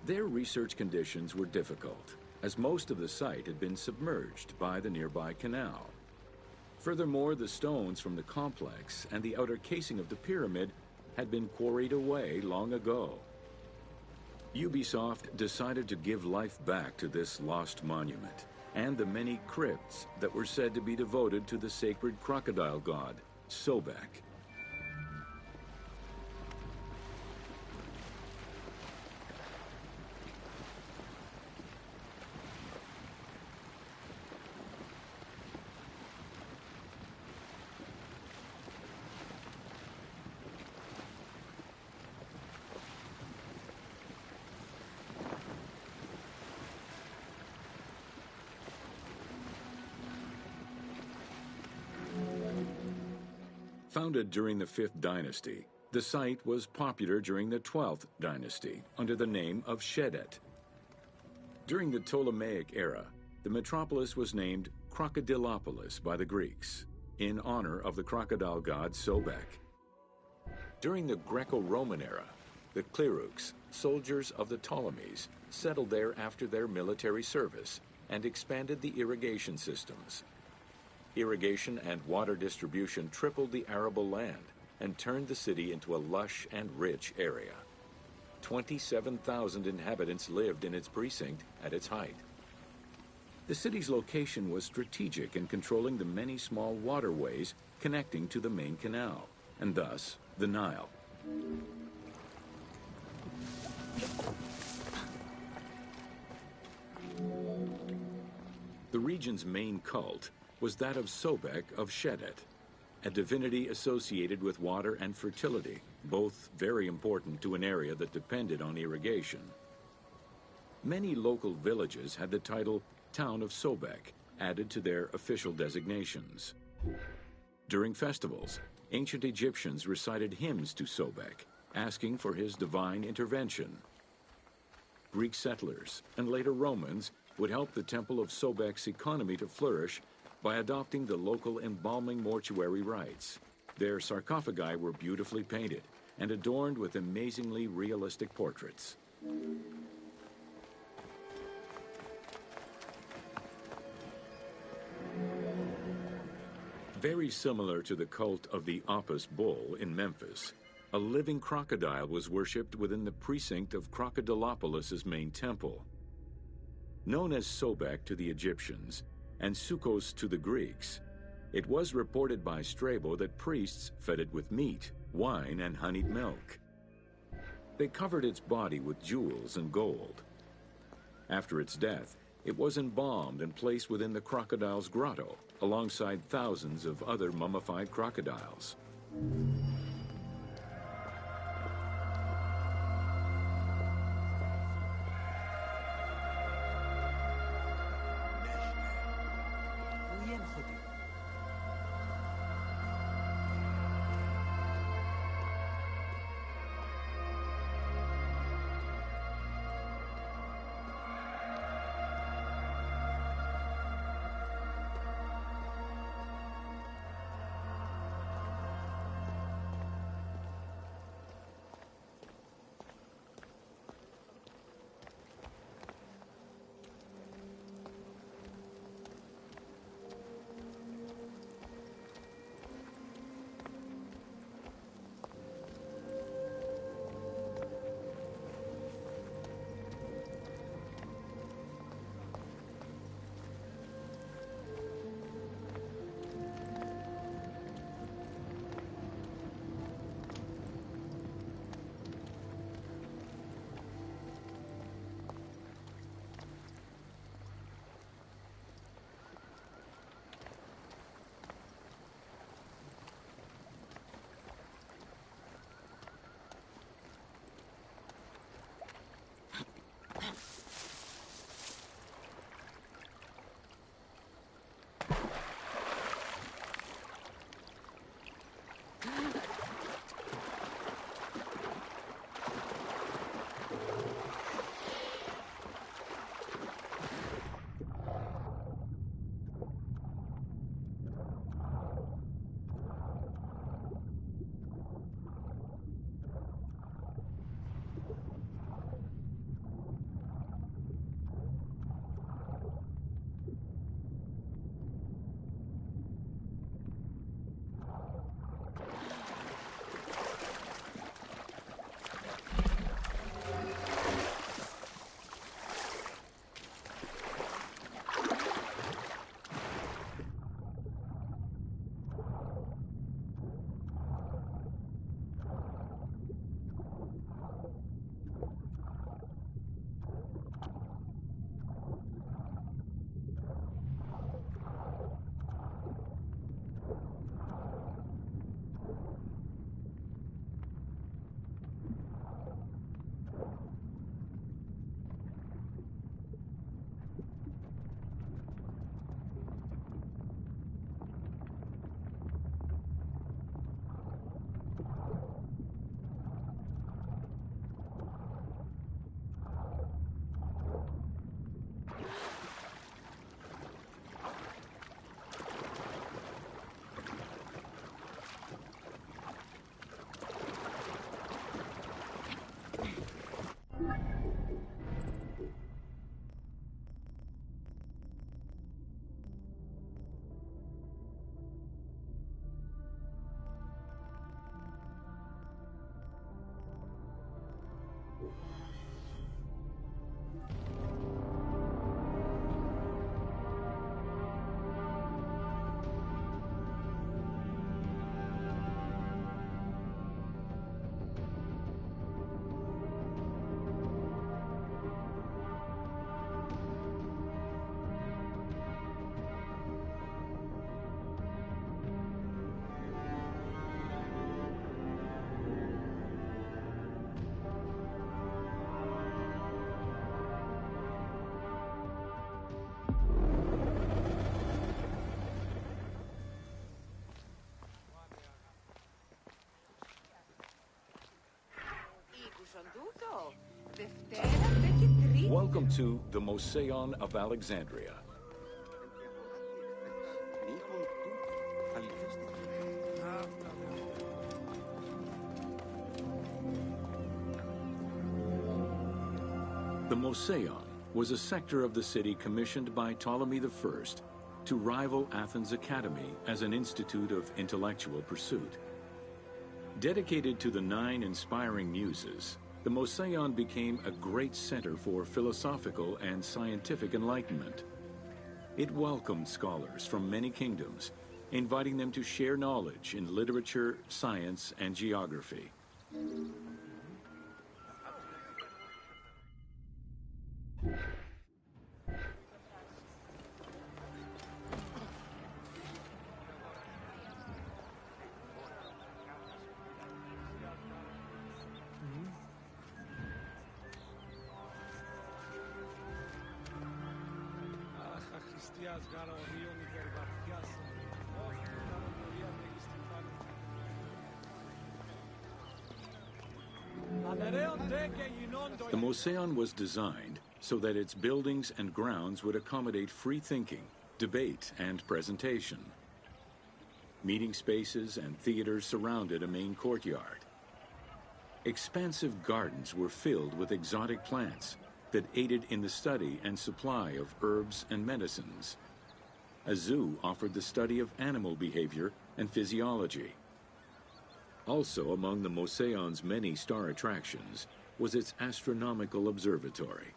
G: Their research conditions were difficult, as most of the site had been submerged by the nearby canal. Furthermore, the stones from the complex and the outer casing of the pyramid had been quarried away long ago. Ubisoft decided to give life back to this lost monument and the many crypts that were said to be devoted to the sacred crocodile god, Sobek. Founded during the 5th dynasty, the site was popular during the 12th dynasty under the name of Shedet. During the Ptolemaic era, the metropolis was named Crocodilopolis by the Greeks, in honor of the crocodile god Sobek. During the Greco-Roman era, the Clearchs, soldiers of the Ptolemies, settled there after their military service and expanded the irrigation systems. Irrigation and water distribution tripled the arable land and turned the city into a lush and rich area. 27,000 inhabitants lived in its precinct at its height. The city's location was strategic in controlling the many small waterways connecting to the main canal, and thus the Nile. The region's main cult was that of Sobek of Shedet, a divinity associated with water and fertility, both very important to an area that depended on irrigation. Many local villages had the title Town of Sobek added to their official designations. During festivals, ancient Egyptians recited hymns to Sobek, asking for his divine intervention. Greek settlers and later Romans would help the Temple of Sobek's economy to flourish by adopting the local embalming mortuary rites. Their sarcophagi were beautifully painted and adorned with amazingly realistic portraits. Very similar to the cult of the Apis bull in Memphis, a living crocodile was worshipped within the precinct of Crocodilopolis's main temple. Known as Sobek to the Egyptians and Sukkos to the Greeks, it was reported by Strabo that priests fed it with meat, wine, and honeyed milk. They covered its body with jewels and gold. After its death, it was embalmed and placed within the crocodile's grotto, alongside thousands of other mummified crocodiles. Welcome to the Moseion of Alexandria. The Moseion was a sector of the city commissioned by Ptolemy I to rival Athens' Academy as an institute of intellectual pursuit. Dedicated to the 9 inspiring muses, the Moseion became a great center for philosophical and scientific enlightenment. It welcomed scholars from many kingdoms, inviting them to share knowledge in literature, science, and geography. The Moseion was designed so that its buildings and grounds would accommodate free thinking, debate, and presentation. Meeting spaces and theaters surrounded a main courtyard. Expansive gardens were filled with exotic plants that aided in the study and supply of herbs and medicines. A zoo offered the study of animal behavior and physiology. Also among the Moseion's many star attractions was its astronomical observatory.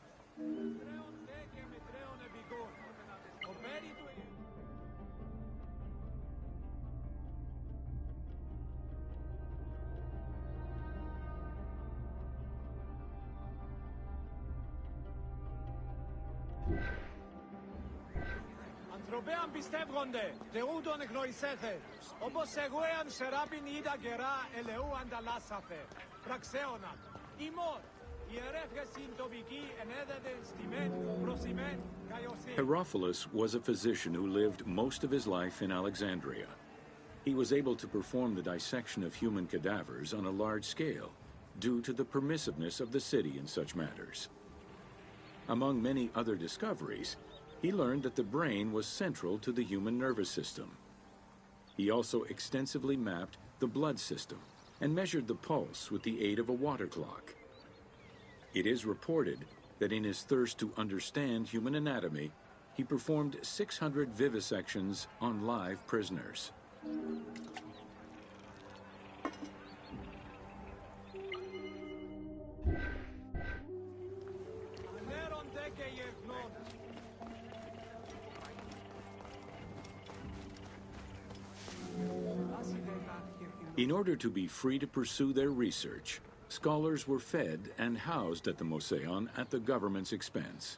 C: Ανθρωπέαν πιστεύονται, δεούτον εγνοησέθε, όπως εγωέαν σεράπιν είδα γερά ελεού ανταλλάσσαθε, πραξέωνα, ημών, ιερεύγεσιν τοπική ενέδεδεν στημέν, προσημέν, καϊωσήν.
G: Herophilus was a physician who lived most of his life in Alexandria. He was able to perform the dissection of human cadavers on a large scale, due to the permissiveness of the city in such matters. Among many other discoveries, he learned that the brain was central to the human nervous system. He also extensively mapped the blood system and measured the pulse with the aid of a water clock. It is reported that in his thirst to understand human anatomy, he performed 600 vivisections on live prisoners. In order to be free to pursue their research, scholars were fed and housed at the Moseion at the government's expense.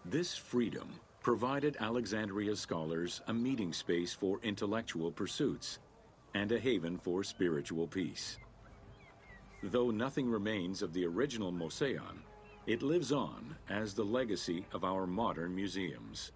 G: This freedom provided Alexandria's scholars a meeting space for intellectual pursuits and a haven for spiritual peace. Though nothing remains of the original Moseion, it lives on as the legacy of our modern museums.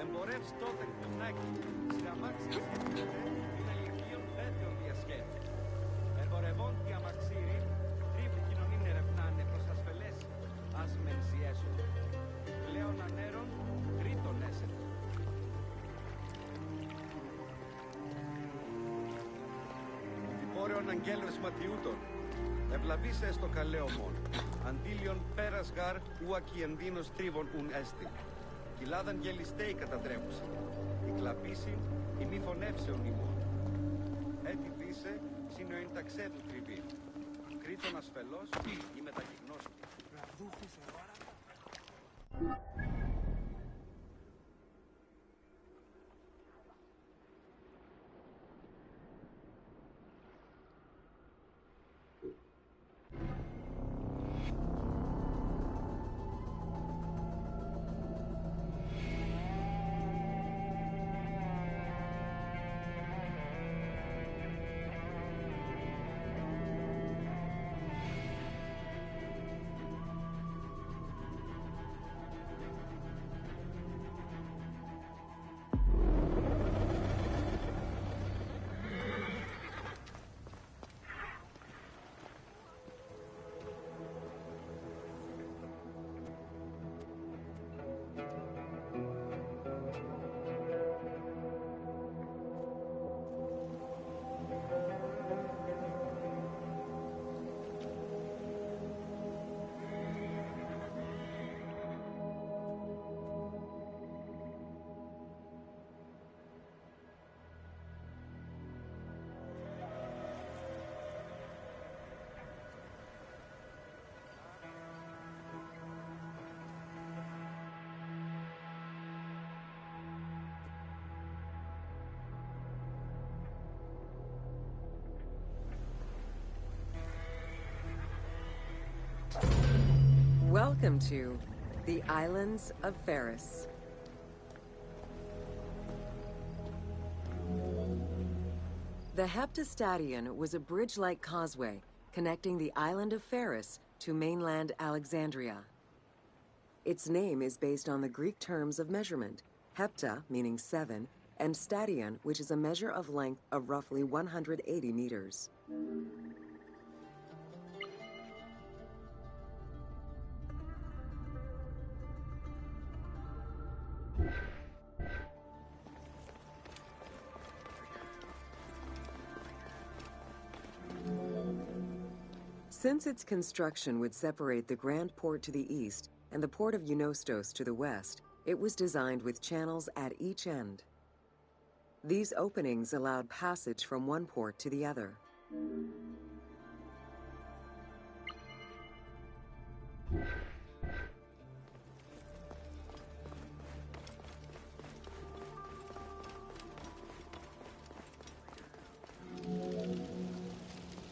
B: Εμπορεύς τότε κουνάκι, σταμάξεις και είναι ηλικίων πέτεων διασκέπτων. Εμπορευών τη αμαξίρι, τρίβου κοινωνήν ερευνάνε προς ασφελές, ας μενσιέσουν. Πλέον ανέρων, τρίτον έσεται. Διπόρεων αγγέλους ματιούτων. Ευλαβής έστω καλέωμον. Αντίλιον πέρας γάρ ουακι ενδύνος τρίβων ουν έστι. Κοιλάδαν γελιστέοι κατατρέχουσι. Η κλαπίση, η μη φωνεύσεων ημών. Έτσι πίσε, σύνοιν ταξέδου τριβή. Κρήτον ασφελώς, ή μεταγυγνώστη.
D: Welcome to the Islands of Ferris. The Heptastadion was a bridge-like causeway connecting the island of Ferris to mainland Alexandria. Its name is based on the Greek terms of measurement, hepta, meaning 7, and stadion, which is a measure of length of roughly 180 meters. Since its construction would separate the Grand Port to the east and the port of Eunostos to the west, it was designed with channels at each end. These openings allowed passage from one port to the other.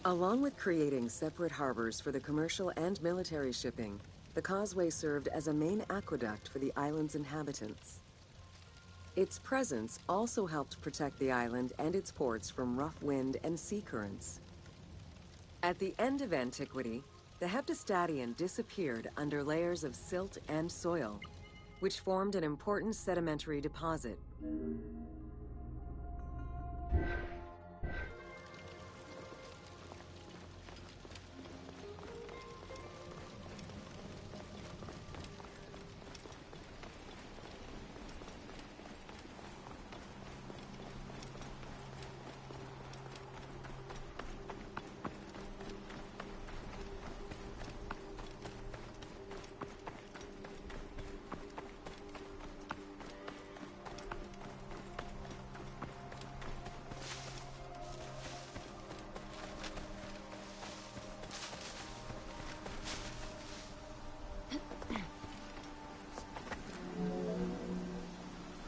D: Along with creating separate harbors for the commercial and military shipping, the causeway served as a main aqueduct for the island's inhabitants. Its presence also helped protect the island and its ports from rough wind and sea currents. At the end of antiquity, the Heptastadion disappeared under layers of silt and soil, which formed an important sedimentary deposit.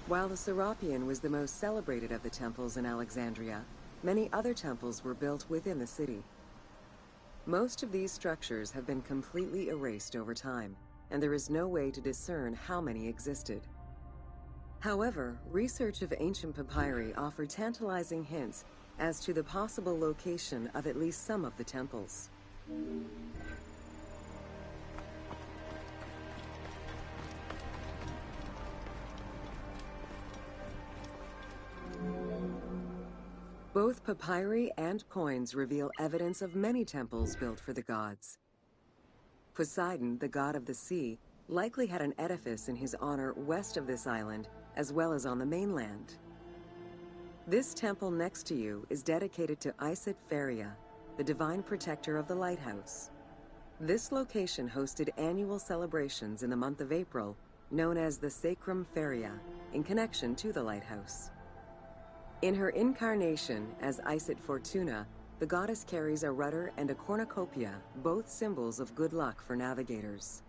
D: While the Serapeum was the most celebrated of the temples in Alexandria, many other temples were built within the city. Most of these structures have been completely erased over time, and there is no way to discern how many existed. However, research of ancient papyri offer tantalizing hints as to the possible location of at least some of the temples. Both papyri and coins reveal evidence of many temples built for the gods. Poseidon, the god of the sea, likely had an edifice in his honor west of this island, as well as on the mainland. This temple next to you is dedicated to Isis Feria, the divine protector of the lighthouse. This location hosted annual celebrations in the month of April, known as the Sacrum Feria, in connection to the lighthouse. In her incarnation as Iset Fortuna, the goddess carries a rudder and a cornucopia, both symbols of good luck for navigators.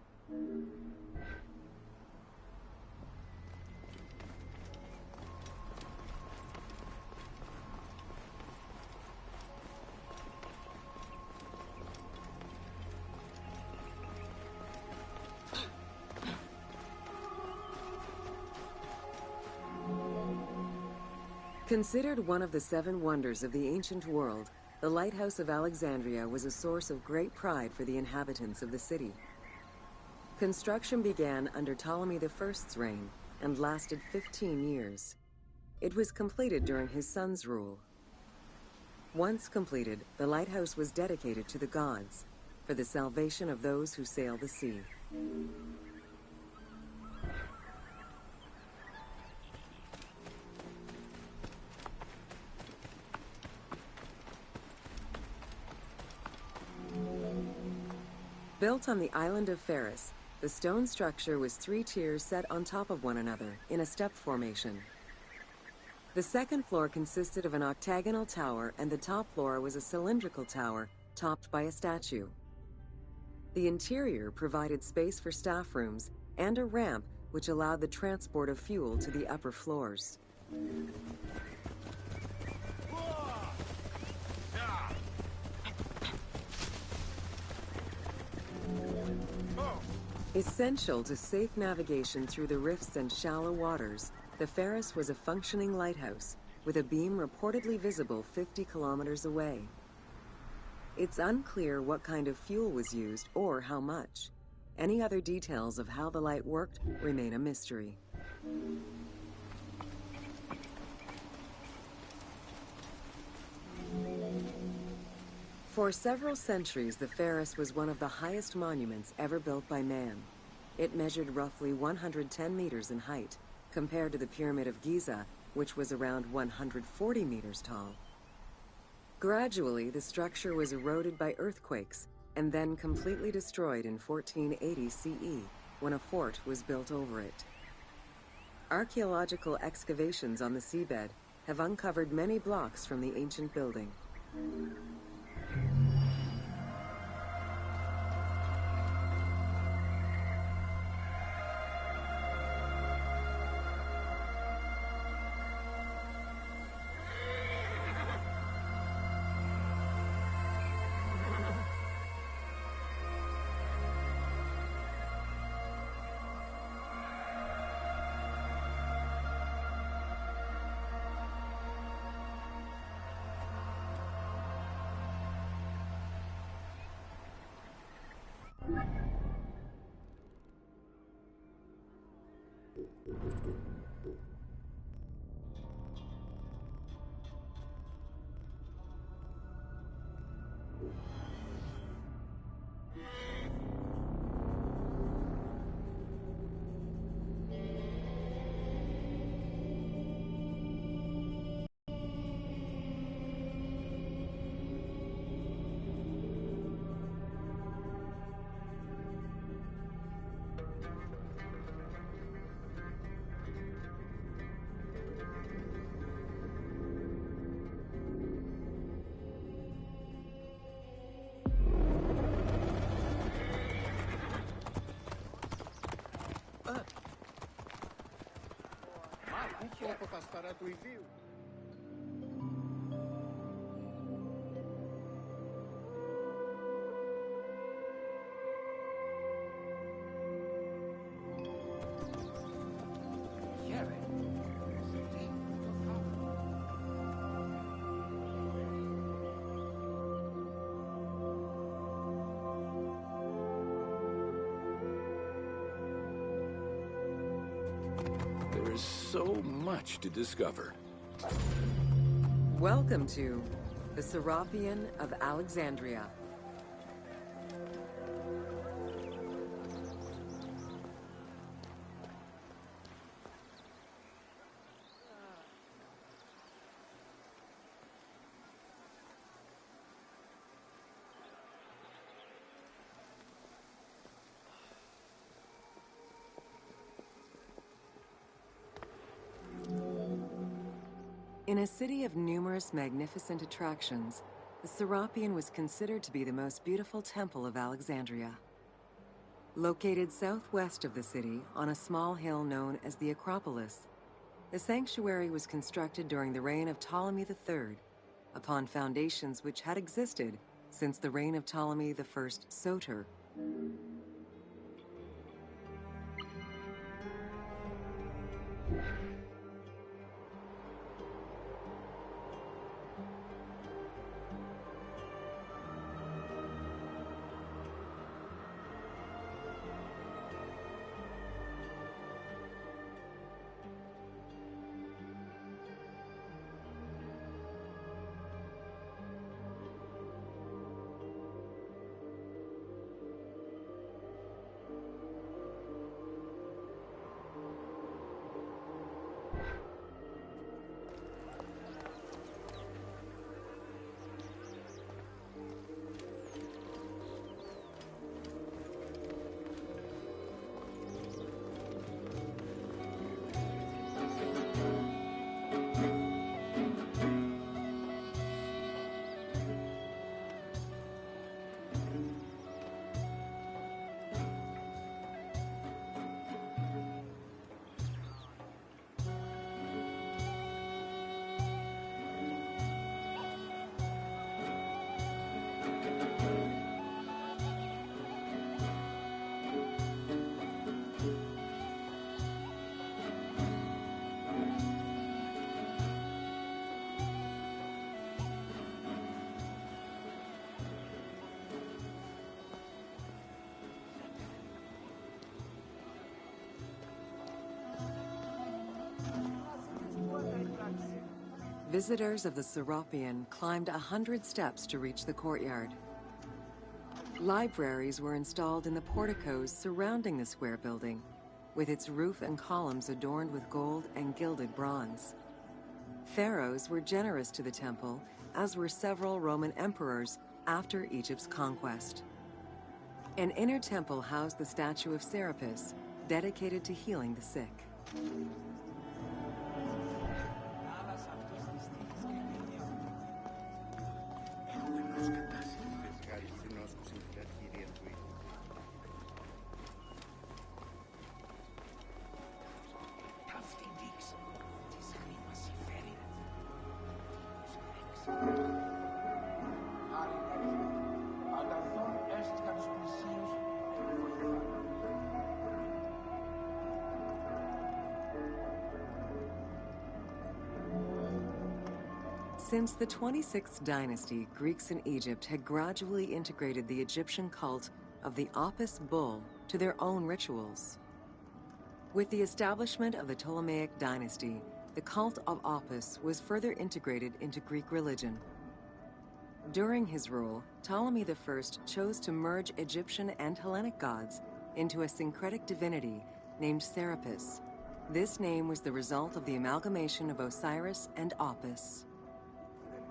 D: Considered one of the 7 wonders of the ancient world, the Lighthouse of Alexandria was a source of great pride for the inhabitants of the city. Construction began under Ptolemy I's reign and lasted 15 years. It was completed during his son's rule. Once completed, the lighthouse was dedicated to the gods for the salvation of those who sail the sea. Built on the island of Pharos, the stone structure was 3 tiers set on top of one another in a step formation. The second floor consisted of an octagonal tower, and the top floor was a cylindrical tower topped by a statue. The interior provided space for staff rooms and a ramp which allowed the transport of fuel to the upper floors. Essential to safe navigation through the rifts and shallow waters, the Pharos was a functioning lighthouse, with a beam reportedly visible 50 kilometers away. It's unclear what kind of fuel was used or how much. Any other details of how the light worked remain a mystery. For several centuries, the Pharos was one of the highest monuments ever built by man. It measured roughly 110 meters in height, compared to the Pyramid of Giza, which was around 140 meters tall. Gradually, the structure was eroded by earthquakes and then completely destroyed in 1480 CE, when a fort was built over it. Archaeological excavations on the seabed have uncovered many blocks from the ancient building.
H: Από τα σταρά του ιδίου.
G: There is so much to discover.
D: Welcome to the Serapion of Alexandria. In a city of numerous magnificent attractions, the Serapeum was considered to be the most beautiful temple of Alexandria. Located southwest of the city on a small hill known as the Acropolis, the sanctuary was constructed during the reign of Ptolemy III, upon foundations which had existed since the reign of Ptolemy I Soter. Visitors of the Serapeum climbed 100 steps to reach the courtyard. Libraries were installed in the porticos surrounding the square building, with its roof and columns adorned with gold and gilded bronze. Pharaohs were generous to the temple, as were several Roman emperors after Egypt's conquest. An inner temple housed the statue of Serapis, dedicated to healing the sick. Since the 26th dynasty, Greeks in Egypt had gradually integrated the Egyptian cult of the Apis bull to their own rituals. With the establishment of the Ptolemaic dynasty, the cult of Apis was further integrated into Greek religion. During his rule, Ptolemy I chose to merge Egyptian and Hellenic gods into a syncretic divinity named Serapis. This name was the result of the amalgamation of Osiris and Apis.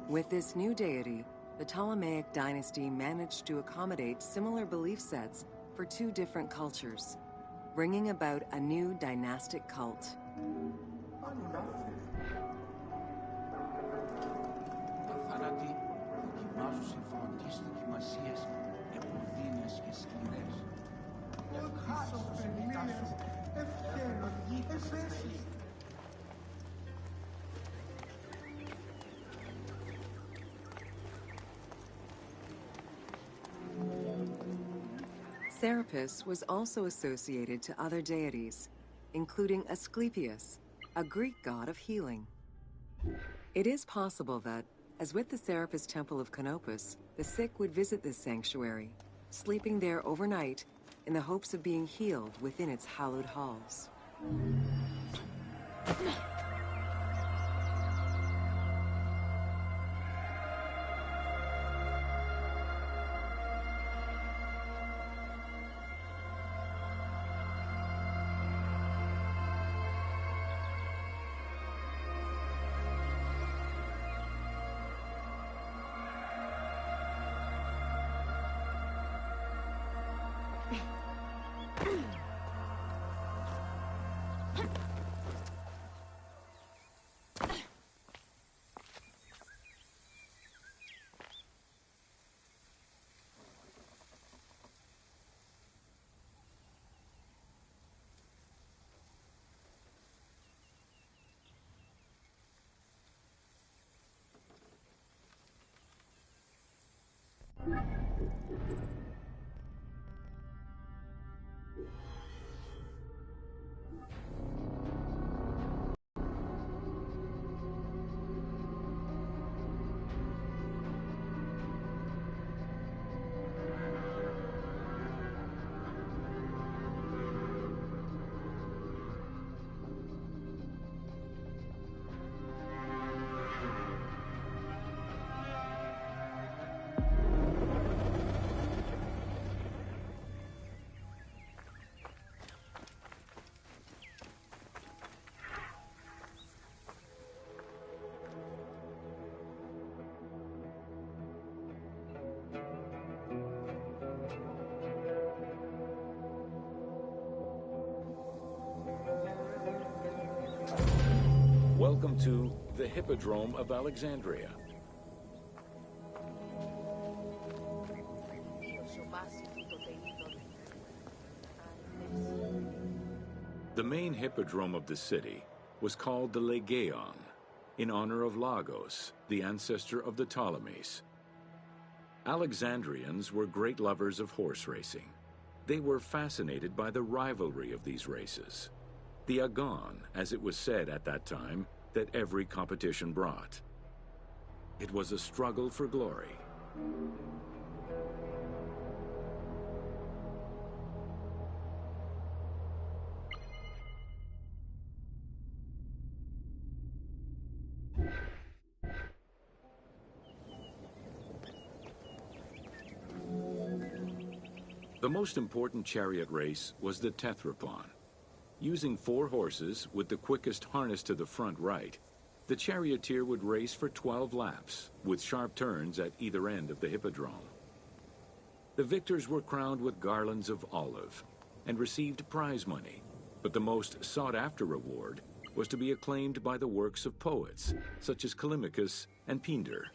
D: With this new deity, the Ptolemaic dynasty managed to accommodate similar belief sets for two different cultures, bringing about a new dynastic cult.
C: Αθάνατοι δοκιμάζουν συμφωνητές δοκιμασίες επωδύνες και σκληρές. Ευχάριστος επιτάσσου, ευχαίρον, εφέσι.
D: Serapis was also associated to other deities, including Asclepius, a Greek god of healing. It is possible that, as with the Serapis Temple of Canopus, the sick would visit this sanctuary, sleeping there overnight in the hopes of being healed within its hallowed halls.
G: Welcome to the Hippodrome of Alexandria. The main hippodrome of the city was called the Legeon, in honor of Lagos, the ancestor of the Ptolemies. Alexandrians were great lovers of horse racing. They were fascinated by the rivalry of these races. The agon, as it was said at that time, that every competition brought. It was a struggle for glory. The most important chariot race was the Tethrapon. Using 4 horses with the quickest harness to the front right, the charioteer would race for 12 laps, with sharp turns at either end of the hippodrome. The victors were crowned with garlands of olive and received prize money, but the most sought-after reward was to be acclaimed by the works of poets, such as Callimachus and Pindar.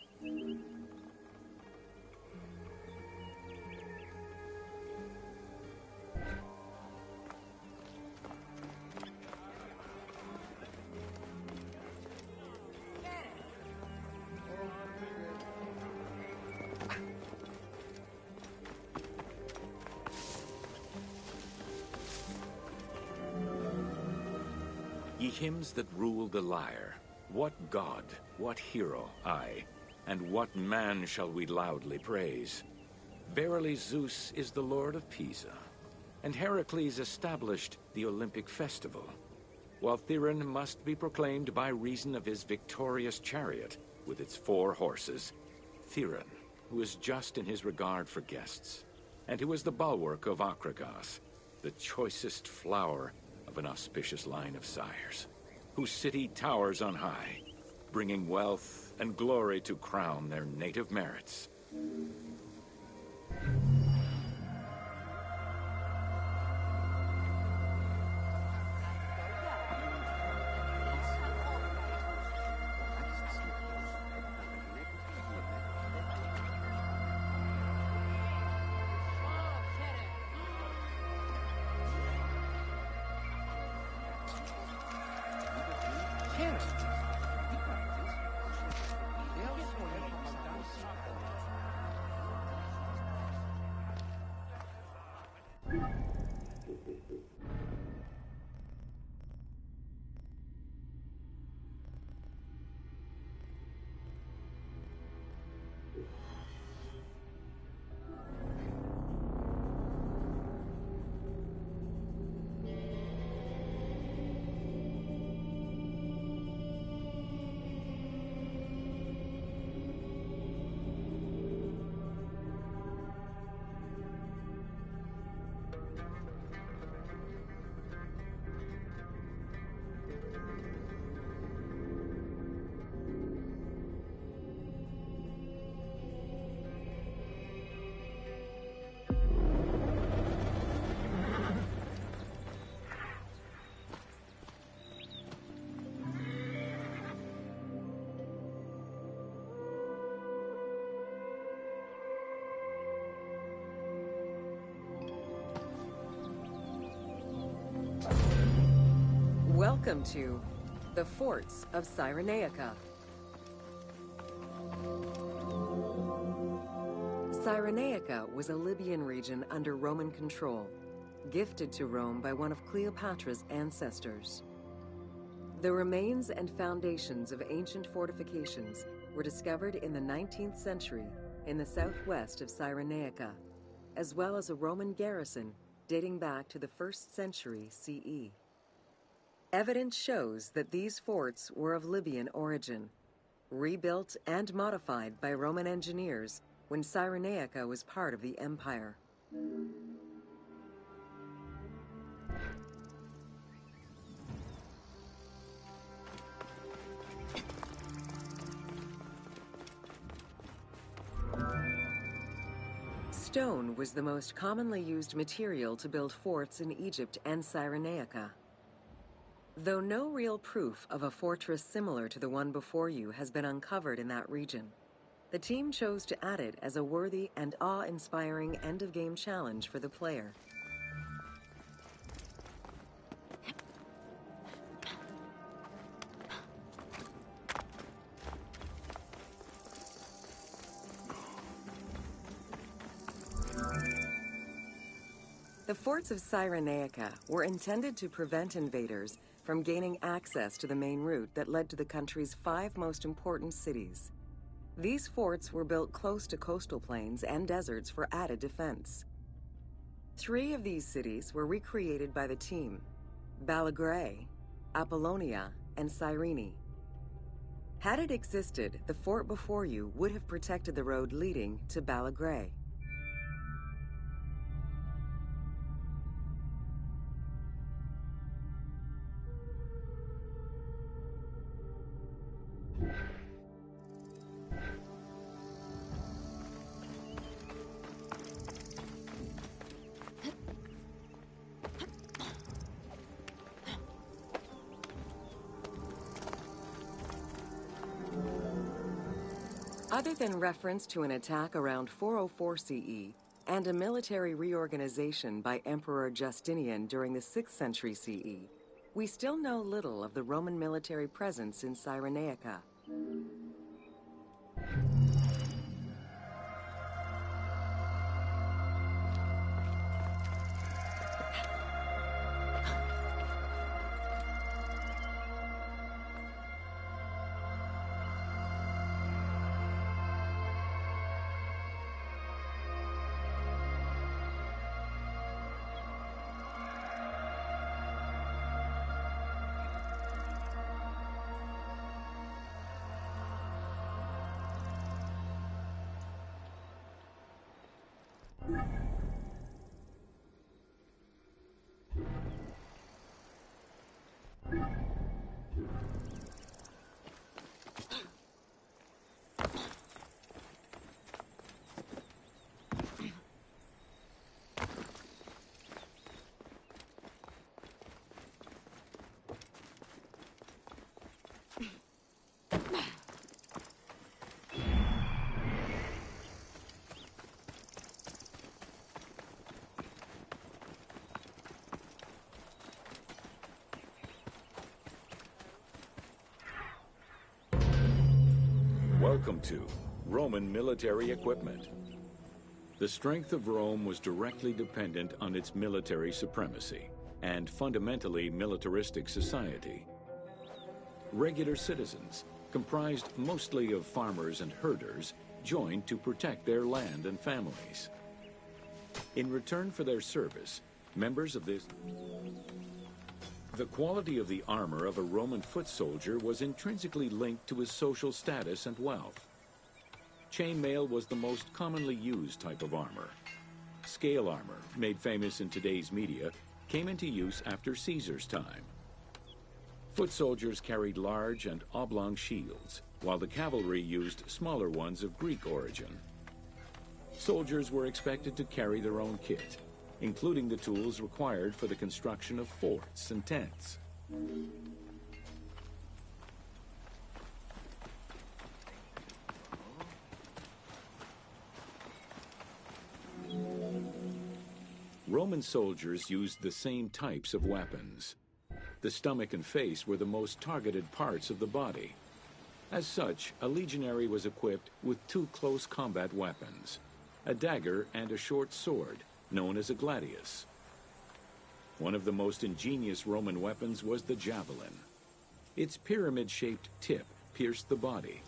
G: Ye hymns that rule the lyre, what god, what hero, aye, and what man shall we loudly praise? Verily Zeus is the lord of Pisa, and Heracles established the Olympic festival, while Theron must be proclaimed by reason of his victorious chariot with its 4 horses. Theron, who is just in his regard for guests, and who is the bulwark of Akragas, the choicest flower of an auspicious line of sires, whose city towers on high, bringing wealth and glory to crown their native merits.
D: Welcome to the Forts of Cyrenaica. Cyrenaica was a Libyan region under Roman control, gifted to Rome by one of Cleopatra's ancestors. The remains and foundations of ancient fortifications were discovered in the 19th century in the southwest of Cyrenaica, as well as a Roman garrison dating back to the 1st century CE. Evidence shows that these forts were of Libyan origin, rebuilt and modified by Roman engineers when Cyrenaica was part of the empire. Stone was the most commonly used material to build forts in Egypt and Cyrenaica. Though no real proof of a fortress similar to the one before you has been uncovered in that region, the team chose to add it as a worthy and awe-inspiring end-of-game challenge for the player. The forts of Cyrenaica were intended to prevent invaders from gaining access to the main route that led to the country's 5 most important cities. These forts were built close to coastal plains and deserts for added defense. 3 of these cities were recreated by the team: Balagrae, Apollonia, and Cyrene. Had it existed, the fort before you would have protected the road leading to Balagrae. Other than reference to an attack around 404 CE and a military reorganization by Emperor Justinian during the 6th century CE, we still know little of the Roman military presence in Cyrenaica.
G: Welcome to Roman military equipment. The strength of Rome was directly dependent on its military supremacy and fundamentally militaristic society. Regular citizens, comprised mostly of farmers and herders, joined to protect their land and families. In return for their service, members of this... The quality of the armor of a Roman foot soldier was intrinsically linked to his social status and wealth. Chainmail was the most commonly used type of armor. Scale armor, made famous in today's media, came into use after Caesar's time. Foot soldiers carried large and oblong shields, while the cavalry used smaller ones of Greek origin. Soldiers were expected to carry their own kit, including the tools required for the construction of forts and tents. Roman soldiers used the same types of weapons. The stomach and face were the most targeted parts of the body. As such, a legionary was equipped with 2 close combat weapons: a dagger, and a short sword, known as a gladius. One of the most ingenious Roman weapons was the javelin. Its pyramid-shaped tip pierced the body,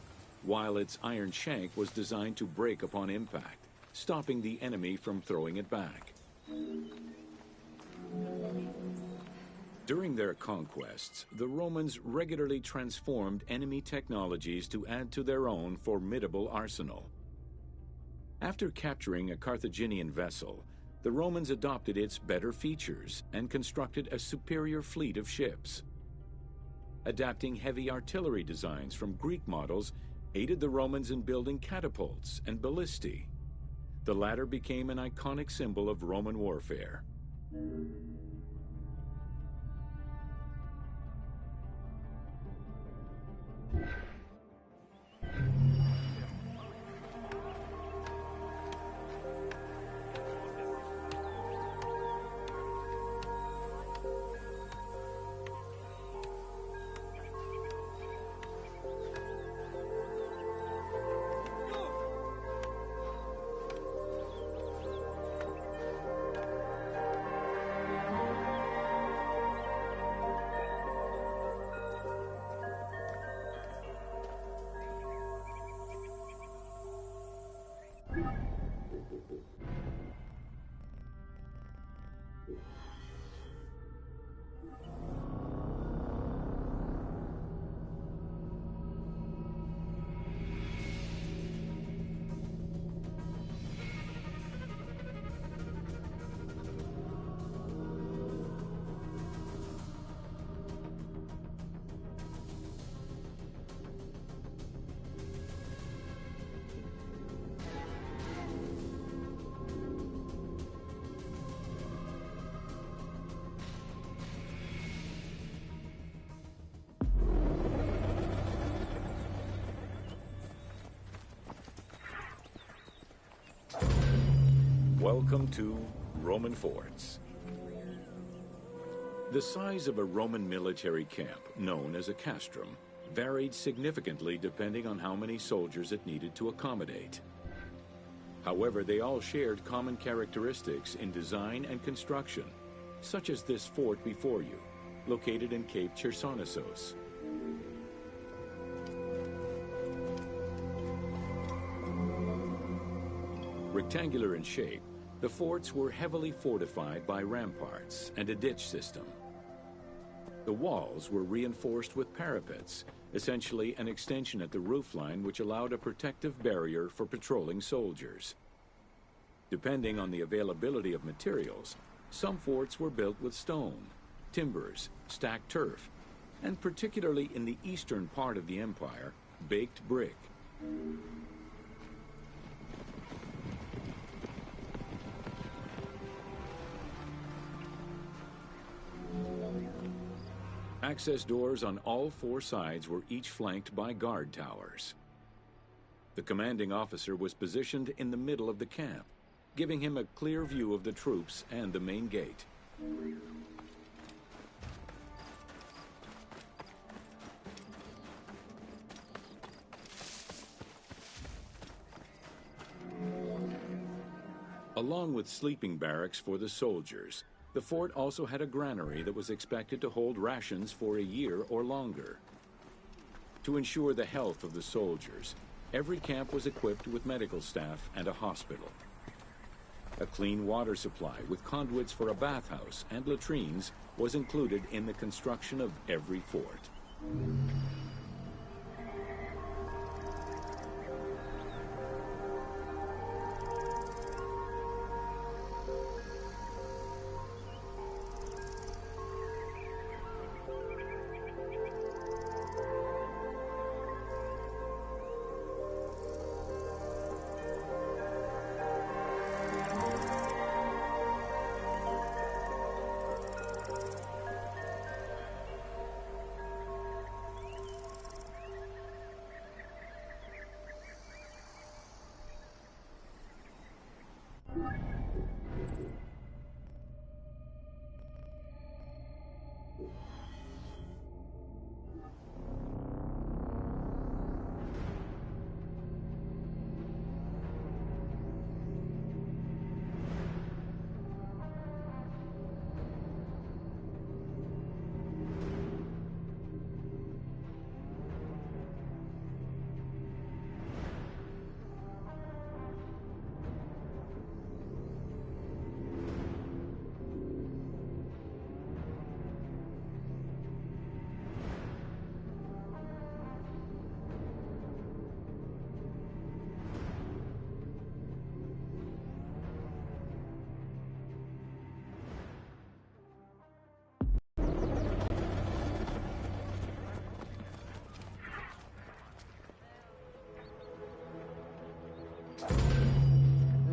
G: while its iron shank was designed to break upon impact, stopping the enemy from throwing it back. During their conquests, the Romans regularly transformed enemy technologies to add to their own formidable arsenal. After capturing a Carthaginian vessel, the Romans adopted its better features and constructed a superior fleet of ships. Adapting heavy artillery designs from Greek models aided the Romans in building catapults and ballistae. The latter became an iconic symbol of Roman warfare. Welcome to Roman forts. The size of a Roman military camp, known as a castrum, varied significantly depending on how many soldiers it needed to accommodate. However, they all shared common characteristics in design and construction, such as this fort before you, located in Cape Chersonesos. Rectangular in shape, the forts were heavily fortified by ramparts and a ditch system. The walls were reinforced with parapets, essentially an extension at the roofline which allowed a protective barrier for patrolling soldiers. Depending on the availability of materials, some forts were built with stone, timbers, stacked turf, and particularly in the eastern part of the empire, baked brick. Access doors on all four sides were each flanked by guard towers. The commanding officer was positioned in the middle of the camp, giving him a clear view of the troops and the main gate. Along with sleeping barracks for the soldiers, the fort also had a granary that was expected to hold rations for a year or longer. To ensure the health of the soldiers, every camp was equipped with medical staff and a hospital. A clean water supply with conduits for a bathhouse and latrines was included in the construction of every fort.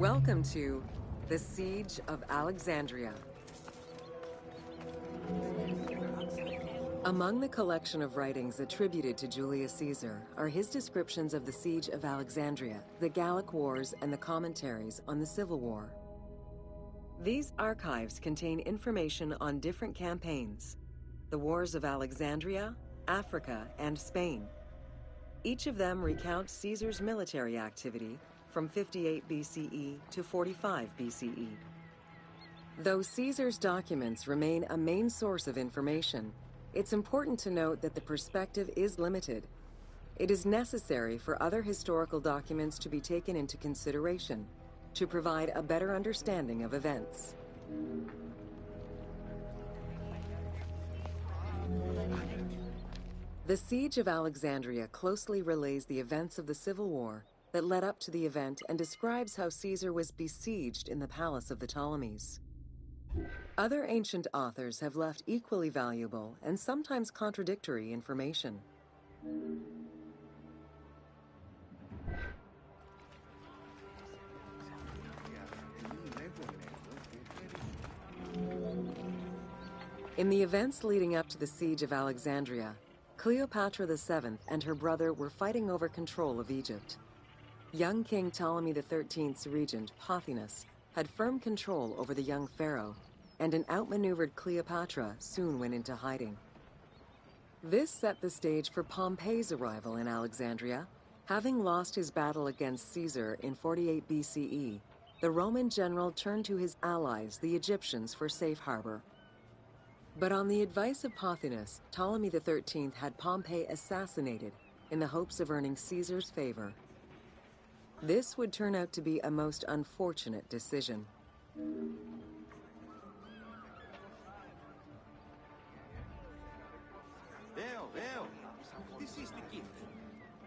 D: Welcome to the Siege of Alexandria. Among the collection of writings attributed to Julius Caesar are his descriptions of the Siege of Alexandria, the Gallic Wars, and the commentaries on the Civil War. These archives contain information on different campaigns, the wars of Alexandria, Africa, and Spain. Each of them recounts Caesar's military activity from 58 BCE to 45 BCE. Though Caesar's documents remain a main source of information, it's important to note that the perspective is limited. It is necessary for other historical documents to be taken into consideration to provide a better understanding of events. The Siege of Alexandria closely relays the events of the Civil War that led up to the event and describes how Caesar was besieged in the palace of the Ptolemies. Other ancient authors have left equally valuable and sometimes contradictory information. In the events leading up to the Siege of Alexandria, Cleopatra VII and her brother were fighting over control of Egypt. Young King Ptolemy XIII's regent, Pothinus, had firm control over the young pharaoh, and an outmaneuvered Cleopatra soon went into hiding. This set the stage for Pompey's arrival in Alexandria. Having lost his battle against Caesar in 48 BCE, the Roman general turned to his allies, the Egyptians, for safe harbor. But on the advice of Pothinus, Ptolemy XIII had Pompey assassinated in the hopes of earning Caesar's favor. This would turn out to be a most unfortunate decision.
E: Veo. Τι σύστηκε.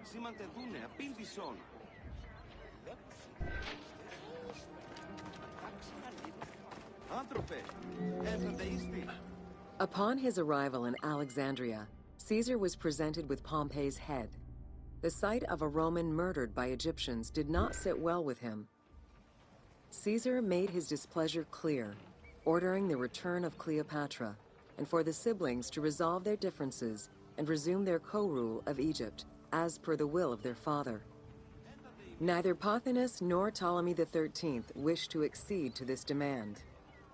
E: Σήμαντε δούνε, απήντησον. Άνθρωπε, έρθατε ίστη.
D: Upon his arrival in Alexandria, Caesar was presented with Pompey's head. The sight of a Roman murdered by Egyptians did not sit well with him. Caesar made his displeasure clear, ordering the return of Cleopatra, and for the siblings to resolve their differences and resume their co-rule of Egypt, as per the will of their father. Neither Pothinus nor Ptolemy XIII wished to accede to this demand.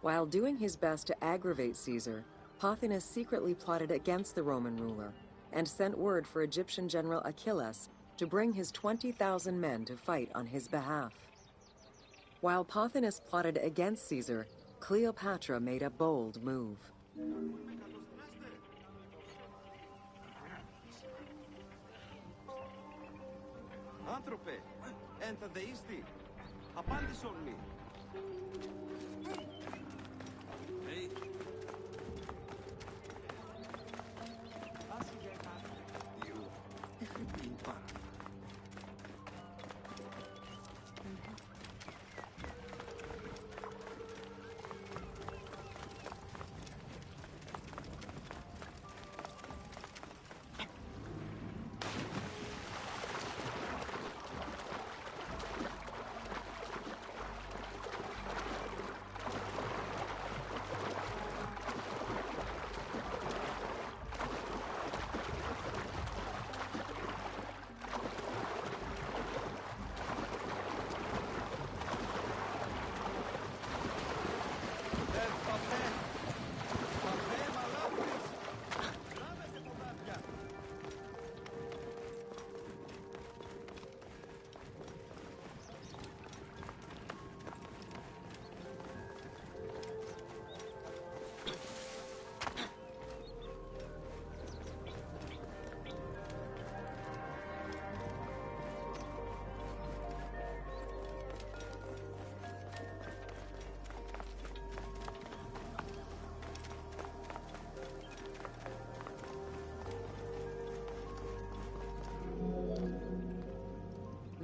D: While doing his best to aggravate Caesar, Pothinus secretly plotted against the Roman ruler and sent word for Egyptian general Achilles to bring his 20,000 men to fight on his behalf. While Pothinus plotted against Caesar, Cleopatra made a bold move.
E: Άνθρωπε, ένθατε ίστη. Απάντησον μη.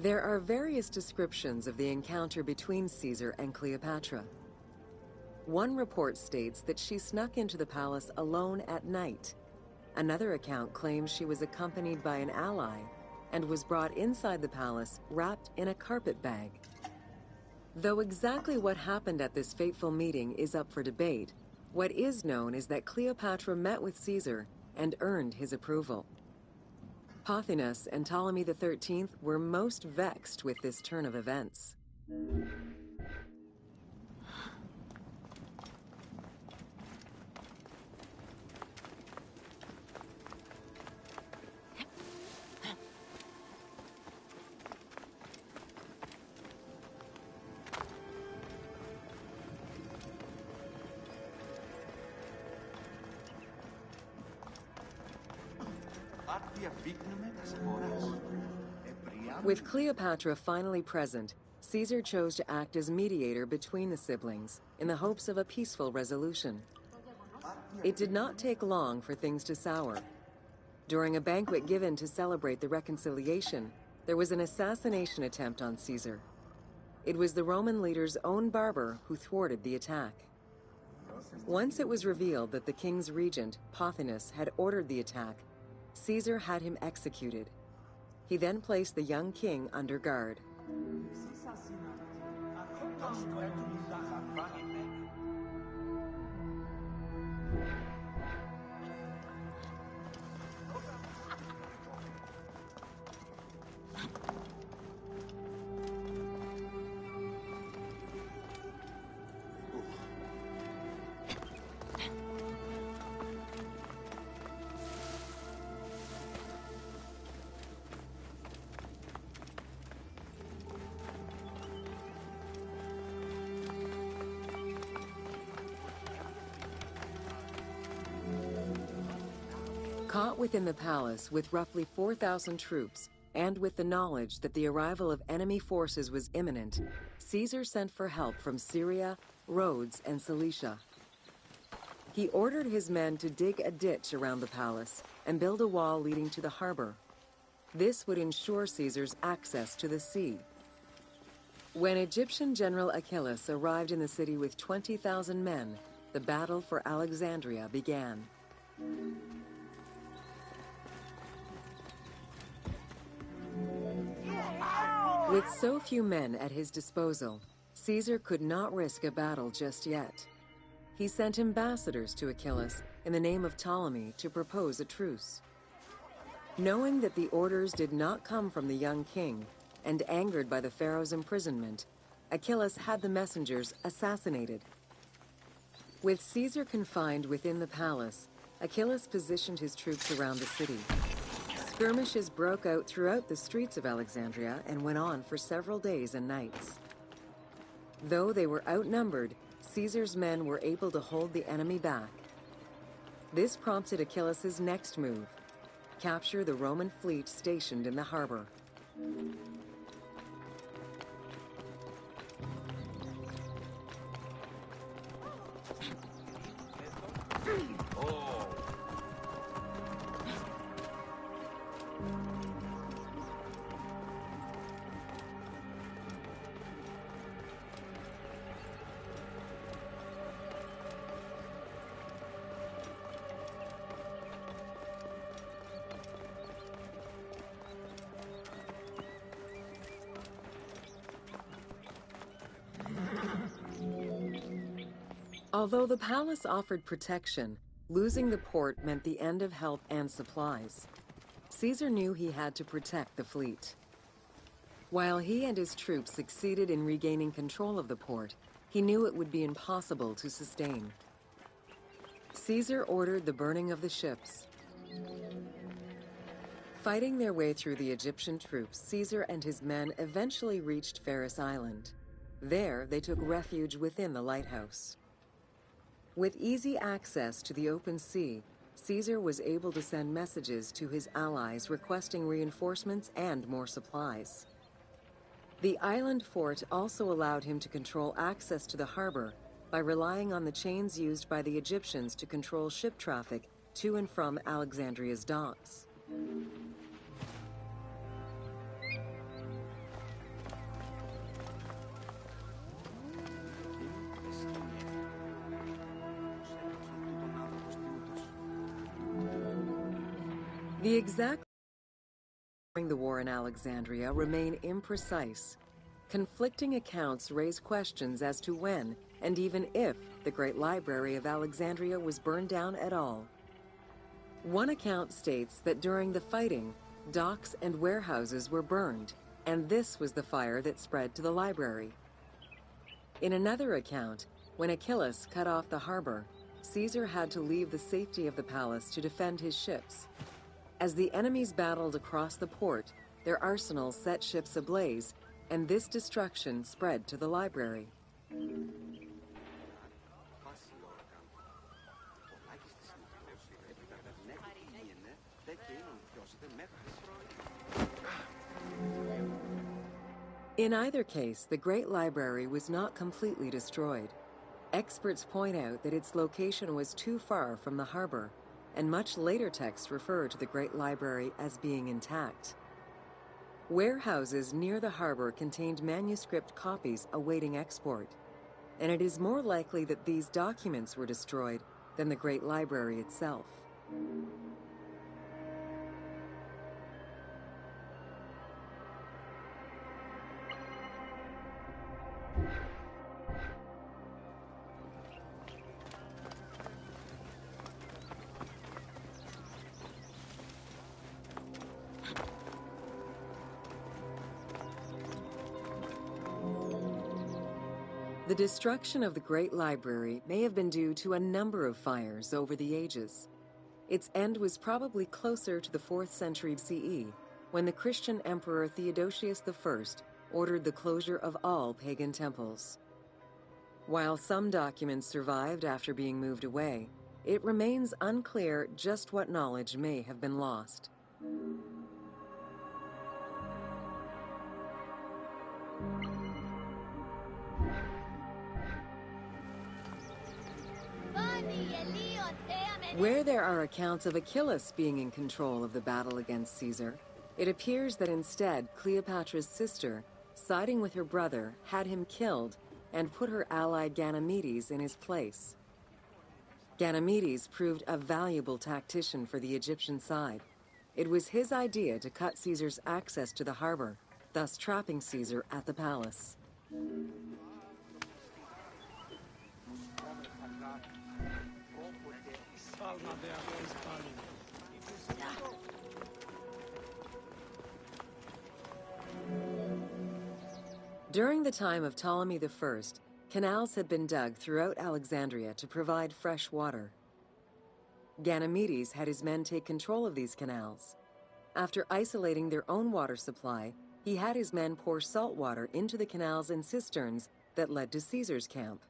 D: There are various descriptions of the encounter between Caesar and Cleopatra. One report states that she snuck into the palace alone at night. Another account claims she was accompanied by an ally and was brought inside the palace wrapped in a carpet bag. Though exactly what happened at this fateful meeting is up for debate, what is known is that Cleopatra met with Caesar and earned his approval. Pothinus and Ptolemy XIII were most vexed with this turn of events. With Cleopatra finally present, Caesar chose to act as mediator between the siblings in the hopes of a peaceful resolution. It did not take long for things to sour. During a banquet given to celebrate the reconciliation, there was an assassination attempt on Caesar. It was the Roman leader's own barber who thwarted the attack. Once it was revealed that the king's regent, Pothinus, had ordered the attack, Caesar had him executed. He then placed the young king under guard. Caught within the palace with roughly 4,000 troops, and with the knowledge that the arrival of enemy forces was imminent, Caesar sent for help from Syria, Rhodes, and Cilicia. He ordered his men to dig a ditch around the palace and build a wall leading to the harbor. This would ensure Caesar's access to the sea. When Egyptian General Achilles arrived in the city with 20,000 men, the battle for Alexandria began. With so few men at his disposal, Caesar could not risk a battle just yet. He sent ambassadors to Achilles in the name of Ptolemy to propose a truce. Knowing that the orders did not come from the young king, and angered by the pharaoh's imprisonment, Achilles had the messengers assassinated. With Caesar confined within the palace, Achilles positioned his troops around the city. Skirmishes broke out throughout the streets of Alexandria and went on for several days and nights. Though they were outnumbered, Caesar's men were able to hold the enemy back. This prompted Achilles' next move: capture the Roman fleet stationed in the harbor. Although the palace offered protection, losing the port meant the end of help and supplies. Caesar knew he had to protect the fleet. While he and his troops succeeded in regaining control of the port, he knew it would be impossible to sustain. Caesar ordered the burning of the ships. Fighting their way through the Egyptian troops, Caesar and his men eventually reached Pharis Island. There, they took refuge within the lighthouse. With easy access to the open sea, Caesar was able to send messages to his allies requesting reinforcements and more supplies. The island fort also allowed him to control access to the harbor by relying on the chains used by the Egyptians to control ship traffic to and from Alexandria's docks. The exact during the war in Alexandria remain imprecise. conflicting accounts raise questions as to when, and even if, the Great Library of Alexandria was burned down at all. One account states that during the fighting, docks and warehouses were burned, and this was the fire that spread to the library. In another account, when Achilles cut off the harbor, Caesar had to leave the safety of the palace to defend his ships. As the enemies battled across the port, their arsenals set ships ablaze, and this destruction spread to the library. In either case, the Great Library was not completely destroyed. Experts point out that its location was too far from the harbor, and much later texts refer to the Great Library as being intact. Warehouses near the harbor contained manuscript copies awaiting export, and it is more likely that these documents were destroyed than the Great Library itself. The destruction of the Great Library may have been due to a number of fires over the ages. Its end was probably closer to the 4th century CE, when the Christian Emperor Theodosius I ordered the closure of all pagan temples. While some documents survived after being moved away, it remains unclear just what knowledge may have been lost. Where there are accounts of Achilles being in control of the battle against Caesar, it appears that instead Cleopatra's sister, siding with her brother, had him killed and put her ally Ganymedes in his place. Ganymedes proved a valuable tactician for the Egyptian side. It was his idea to cut Caesar's access to the harbor, thus trapping Caesar at the palace. During the time of Ptolemy I, canals had been dug throughout Alexandria to provide fresh water. Ganymedes had his men take control of these canals. After isolating their own water supply, he had his men pour salt water into the canals and cisterns that led to Caesar's camp.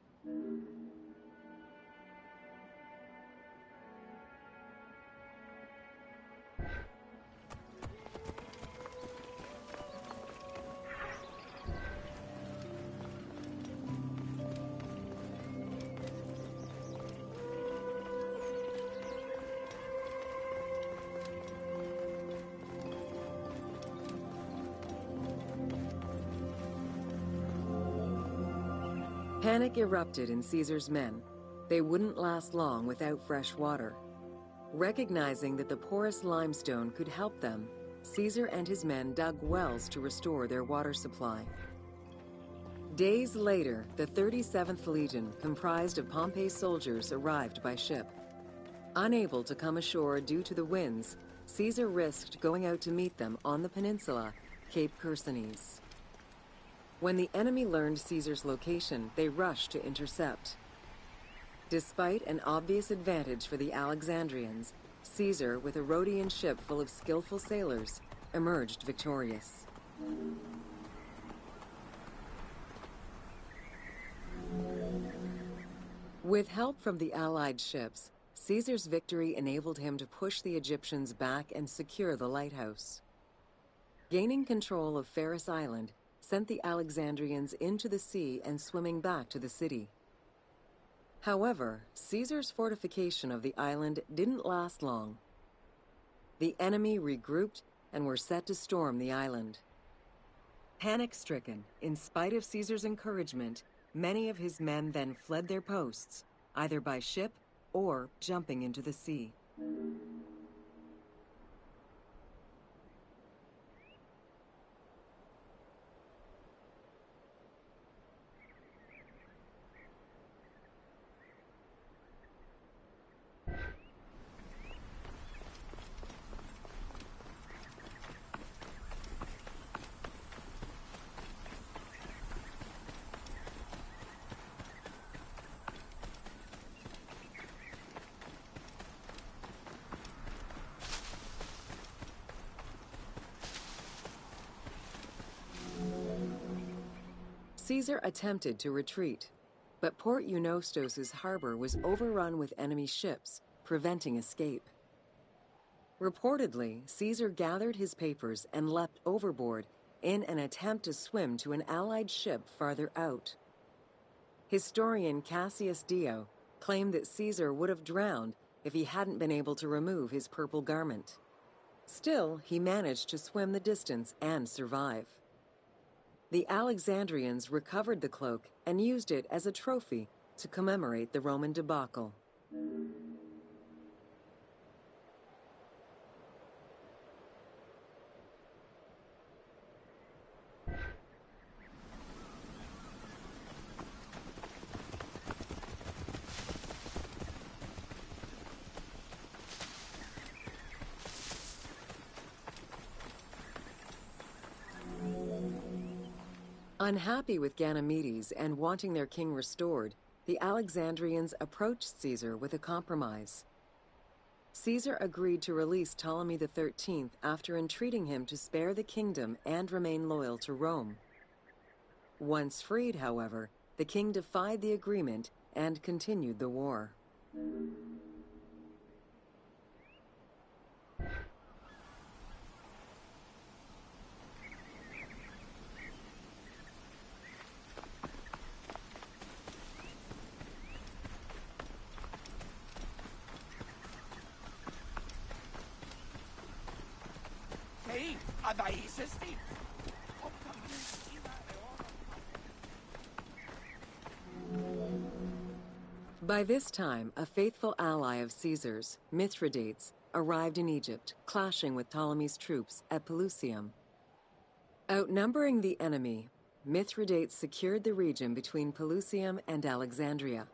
D: Panic erupted in Caesar's men. They wouldn't last long without fresh water. Recognizing that the porous limestone could help them, Caesar and his men dug wells to restore their water supply. Days later, the 37th Legion, comprised of Pompey's soldiers, arrived by ship. Unable to come ashore due to the winds, Caesar risked going out to meet them on the peninsula, Cape Chersonese. When the enemy learned Caesar's location, they rushed to intercept. Despite an obvious advantage for the Alexandrians, Caesar, with a Rhodian ship full of skillful sailors, emerged victorious. With help from the Allied ships, Caesar's victory enabled him to push the Egyptians back and secure the lighthouse. Gaining control of Pharos Island sent the Alexandrians into the sea and swimming back to the city. However, Caesar's fortification of the island didn't last long. The enemy regrouped and were set to storm the island. Panic-stricken, in spite of Caesar's encouragement, many of his men then fled their posts, either by ship or jumping into the sea. Caesar attempted to retreat, but Port Eunostos's harbor was overrun with enemy ships, preventing escape. Reportedly, Caesar gathered his papers and leapt overboard in an attempt to swim to an Allied ship farther out. Historian Cassius Dio claimed that Caesar would have drowned if he hadn't been able to remove his purple garment. Still, he managed to swim the distance and survive. The Alexandrians recovered the cloak and used it as a trophy to commemorate the Roman debacle. Unhappy with Ganymedes and wanting their king restored, the Alexandrians approached Caesar with a compromise. Caesar agreed to release Ptolemy XIII after entreating him to spare the kingdom and remain loyal to Rome. Once freed, however, the king defied the agreement and continued the war. By this time, a faithful ally of Caesar's, Mithridates, arrived in Egypt, clashing with Ptolemy's troops at Pelusium. Outnumbering the enemy, Mithridates secured the region between Pelusium and Alexandria.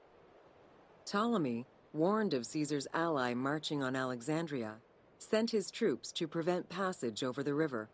D: Ptolemy, warned of Caesar's ally marching on Alexandria, sent his troops to prevent passage over the river.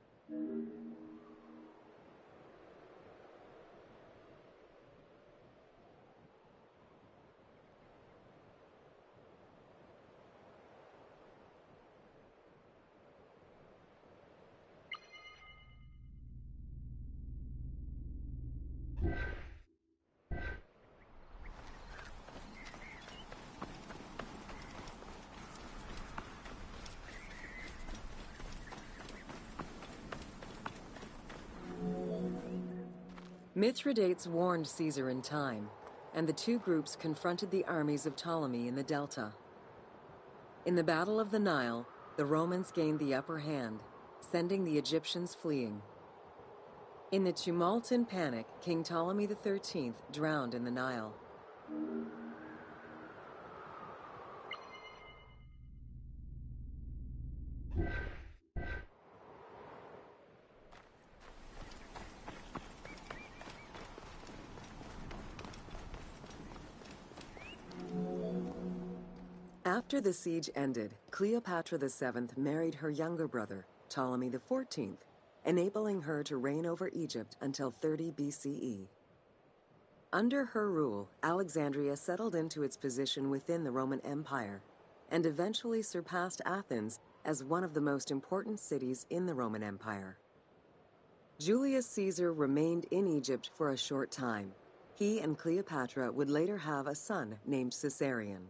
D: Mithridates warned Caesar in time, and the two groups confronted the armies of Ptolemy in the Delta. In the Battle of the Nile, the Romans gained the upper hand, sending the Egyptians fleeing. In the tumult and panic, King Ptolemy XIII drowned in the Nile. After the siege ended, Cleopatra VII married her younger brother, Ptolemy XIV, enabling her to reign over Egypt until 30 BCE. Under her rule, Alexandria settled into its position within the Roman Empire and eventually surpassed Athens as one of the most important cities in the Roman Empire. Julius Caesar remained in Egypt for a short time. He and Cleopatra would later have a son named Caesarion.